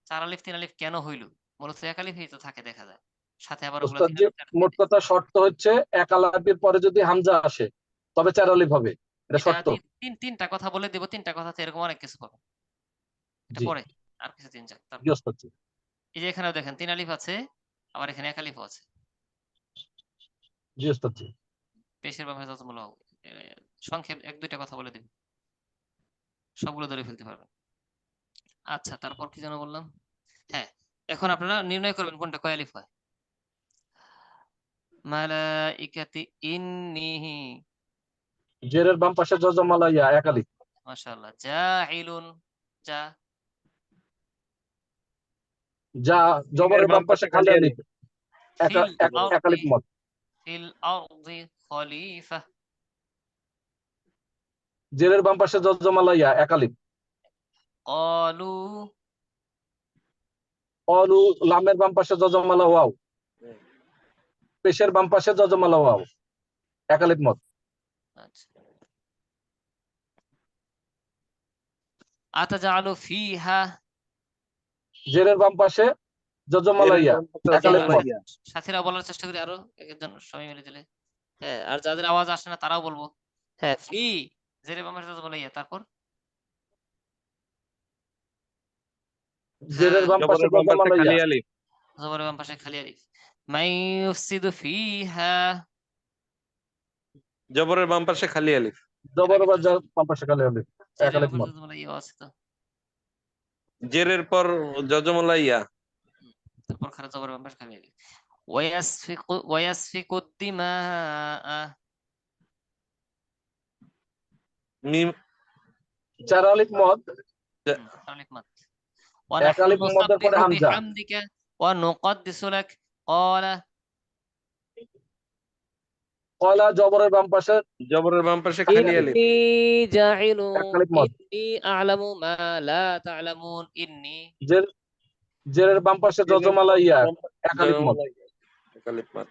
4 আলিফ 3 আলিফ কেন হইল মূলত 1 আলিফই তো থাকে দেখা যায় সাথে আবার ওগুলো ওস্তাদ 3 জি, আলিফ 4 আলিফ মোট কথা শর্ত হচ্ছে এক আলিফের পরে যদি হামজা আসে তবে 4 আলিফ হবে, এটা এটা শর্ত। তিনটা কথা বলে দিব তিনটা কথাতে এরকম অনেক কিছু পাবে এটা জি পরে আর কিছু দিন যাক তারপর জি ওস্তাদ জি, এই যে এখানেও দেখেন 3 আলিফ আছে আবার এখানে 1 আলিফ আছে জি ওস্তাদ জি। পেশের বা মেজাজমূলক সংক্ষেপ এক দুইটা কথা বলে দিব সবগুলো ধরে ফেলতে পারবেন আচ্ছা তারপর কি যেন বললাম হ্যাঁ এখন আপনারা নির্ণয় করবেন কোনটা কয় আলিফ হয় মালাইকাতি ইন্নিহি জেরের বাম পাশে জজমালাইয়া 1 আলিফ। মাশাআল্লাহ জাইলুন যা যা জবরের বাম পাশে খালি আলিফ, এক ফিল এক আলিফ মত। ফিল আরদি খলিফা জেরের বাম পাশে জজমালাইয়া 1 আলিফ। ক্বালু অলু লামের বাম পাশে জজমালা ওয়াও, পেশের বাম পাশে জজমালা ওয়াও 1 আলিফ মত। আচ্ছা আতাজালু ফিহা জেরের বাম পাশে জজমালাইয়া 1 আলিফ মত। সাথীরা বলার চেষ্টা করি আরো একজন সবাই মিলে দিলে হ্যাঁ আর যাদের আওয়াজ আসে না তারাও বলবো হ্যাঁ ফি জেরে বামের সাথে বলে তারপর জেরের বাম পাশে জবরের বাম পাশে খালি জজমালাইয়া, আলিফ। জবরের বাম পাশে খালি আলিফ মাই ইউফসিদু ফিহা জবরের বাম পাশে খালি আলিফ। জবরের বাম পাশে খালি আলিফ 1 জেরে আলিফ বামের মত। সাথে বলে আছে তো জেরের পর জজমলা ইয়া। তারপর খারা জবরের বাম পাশে খালি আলিফ ওয়াসফিকু দিমাআ মিম 4 আলিফ মত, আলিফ মাদ 1 আলিফ মদের পরে হামজা। বিহামদিকা ওয়া নুকদ্দিসু লাক ক্বালা কয়লা জবরের বাম পাশে জবরের বাম পাশে খালি আলিফ। ইন্নী জাইলু 1 আলিফ মত। ইন্নী আ'লামু মা লা তা'লামুন ইন্নী জেরের বাম পাশে জজমালাইয়া 1 আলিফ মত। এক আলিফ মাদ।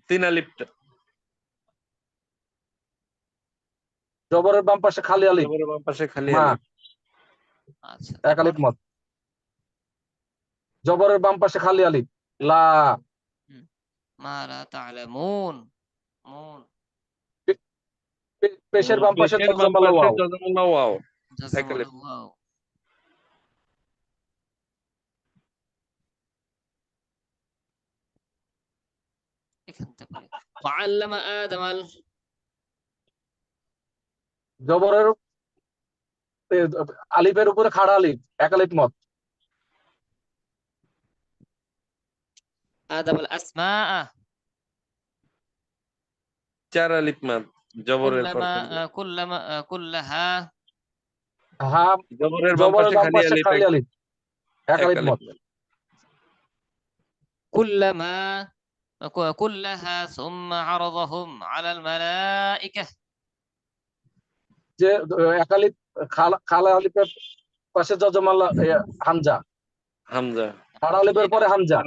3 আলিফ জবরের বাম পাশে খালি আলিফ জবরের বাম পাশে খালি মা আলিফ। আচ্ছা 1 আলিফ মত। জবরের বাম পাশে খালি আলিফ লা, মা লা তা'লামুন মুন পেশের বাম পাশে পেশের বাম জজমালা পাশে ওয়াও, জজমলা ওয়াও এক আলিফ। জাযাকাল্লাহু এখান থেকে ওয়া'আল্লামা আদামাল জবরের আলিফের উপরে খাড়া আলিফ 1 আলিফ মত। আদামাল আসমাআ 4 আলিফ মাদ জবরের পর কুল্লাহা হা জবরের বাম জবরের পাশে বাম খালি পাশে আলিফ খালি আলিফ এক এক আলিফ আলিফ মত মাদ كلها ثم عرضهم على الملائكة যে এক আলিফ খালা আলিফের পাশে যজমালা হামজা হামজা খাড়া আলিফের পরে হামজা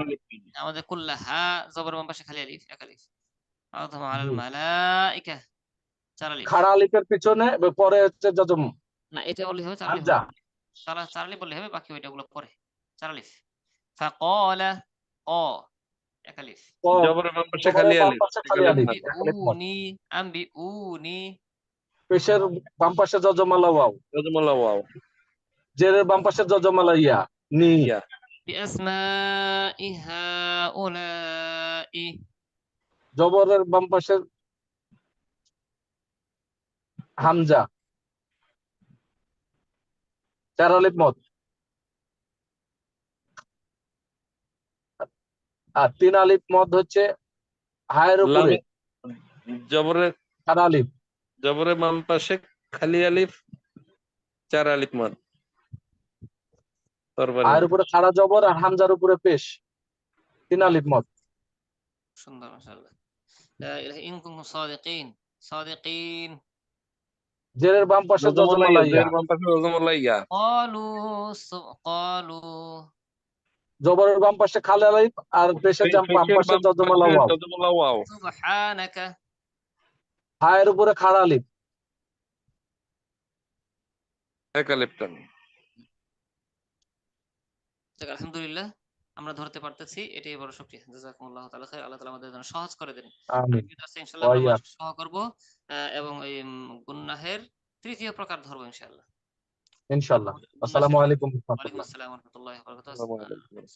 আমাদের কুল্লাহা জবর বাম পাশে খালি আলিফ এক আলিফ عرضهم على জি। الملائكة 4 আলিফ খাড়া আলিফের পিছনে পরে হচ্ছে যজম না এটা বললে হবে 4 আলিফ হামজা চার আলিফ বললে হবে বাকি ওইটা গুলো পরে 4 আলিফ فقال ق এক আলিফ জবরের বাম পাশে জবরের খালি বাম আলিফ পাশে এক খালি আলিফ আলিফ মাদ এক আলিফ মত আম্বিউনি পেশের বাম পাশে যজমালা ওয়াও জজমালা ওয়াও জেরের বাম পাশে যজমালা ইয়া নি ইয়া بأسماء هؤلاء জবরের বাম পাশে হামজা 4 আলিফ মত আর 3 আলিফ মত হচ্ছে হায়ের উপরে লামে জবরের খাড়া আলিফ জবরের বাম পাশে খালি আলিফ 4 আলিফ মাদ তরবারি হায়ের উপরে খাড়া জবর আর হামজার উপরে পেশ 3 আলিফ মত সুন্দর মাশাআল্লাহ لا إله إن كنتم صادقين صادقين জেরের বাম পাশে জজমালা যজমালা ইয়া ইয়া জের বাম পাশে জজমালা ইয়া قالوا জবরের বাম পাশে খালি আলিফ আর পেশের বাম পাশে যজমালা ওয়াও জজমালা ওয়াও سبحانك হায়ের উপরে খাড়া আলিফ এক আলিফ টান যাক, আলহামদুলিল্লাহ আমরা ধরতে পারতেছি, এটাই বড় শুকরিয়া। জাযাকুমুল্লাহু তাআলা খাইর। আল্লাহ তাআলা আমাদের জন্য সহজ করে দেন। আমিন ইনশাআল্লাহ আমরা ওয়া মাসে সহ করব এবং এই গুনাহের তৃতীয় প্রকার ধরবো ইনশাআল্লাহ। ইনশাআল্লাহ গুনাহ আসসালামু শেখার- আলাইকুম ওয়া ওয়ালাইকুম রাহমাতুল্লাহ আসসালাম ওয়া রাহমাতুল্লাহি ওয়া বারাকাতুহু। আসসালামু আলাইকুম। সুবহান-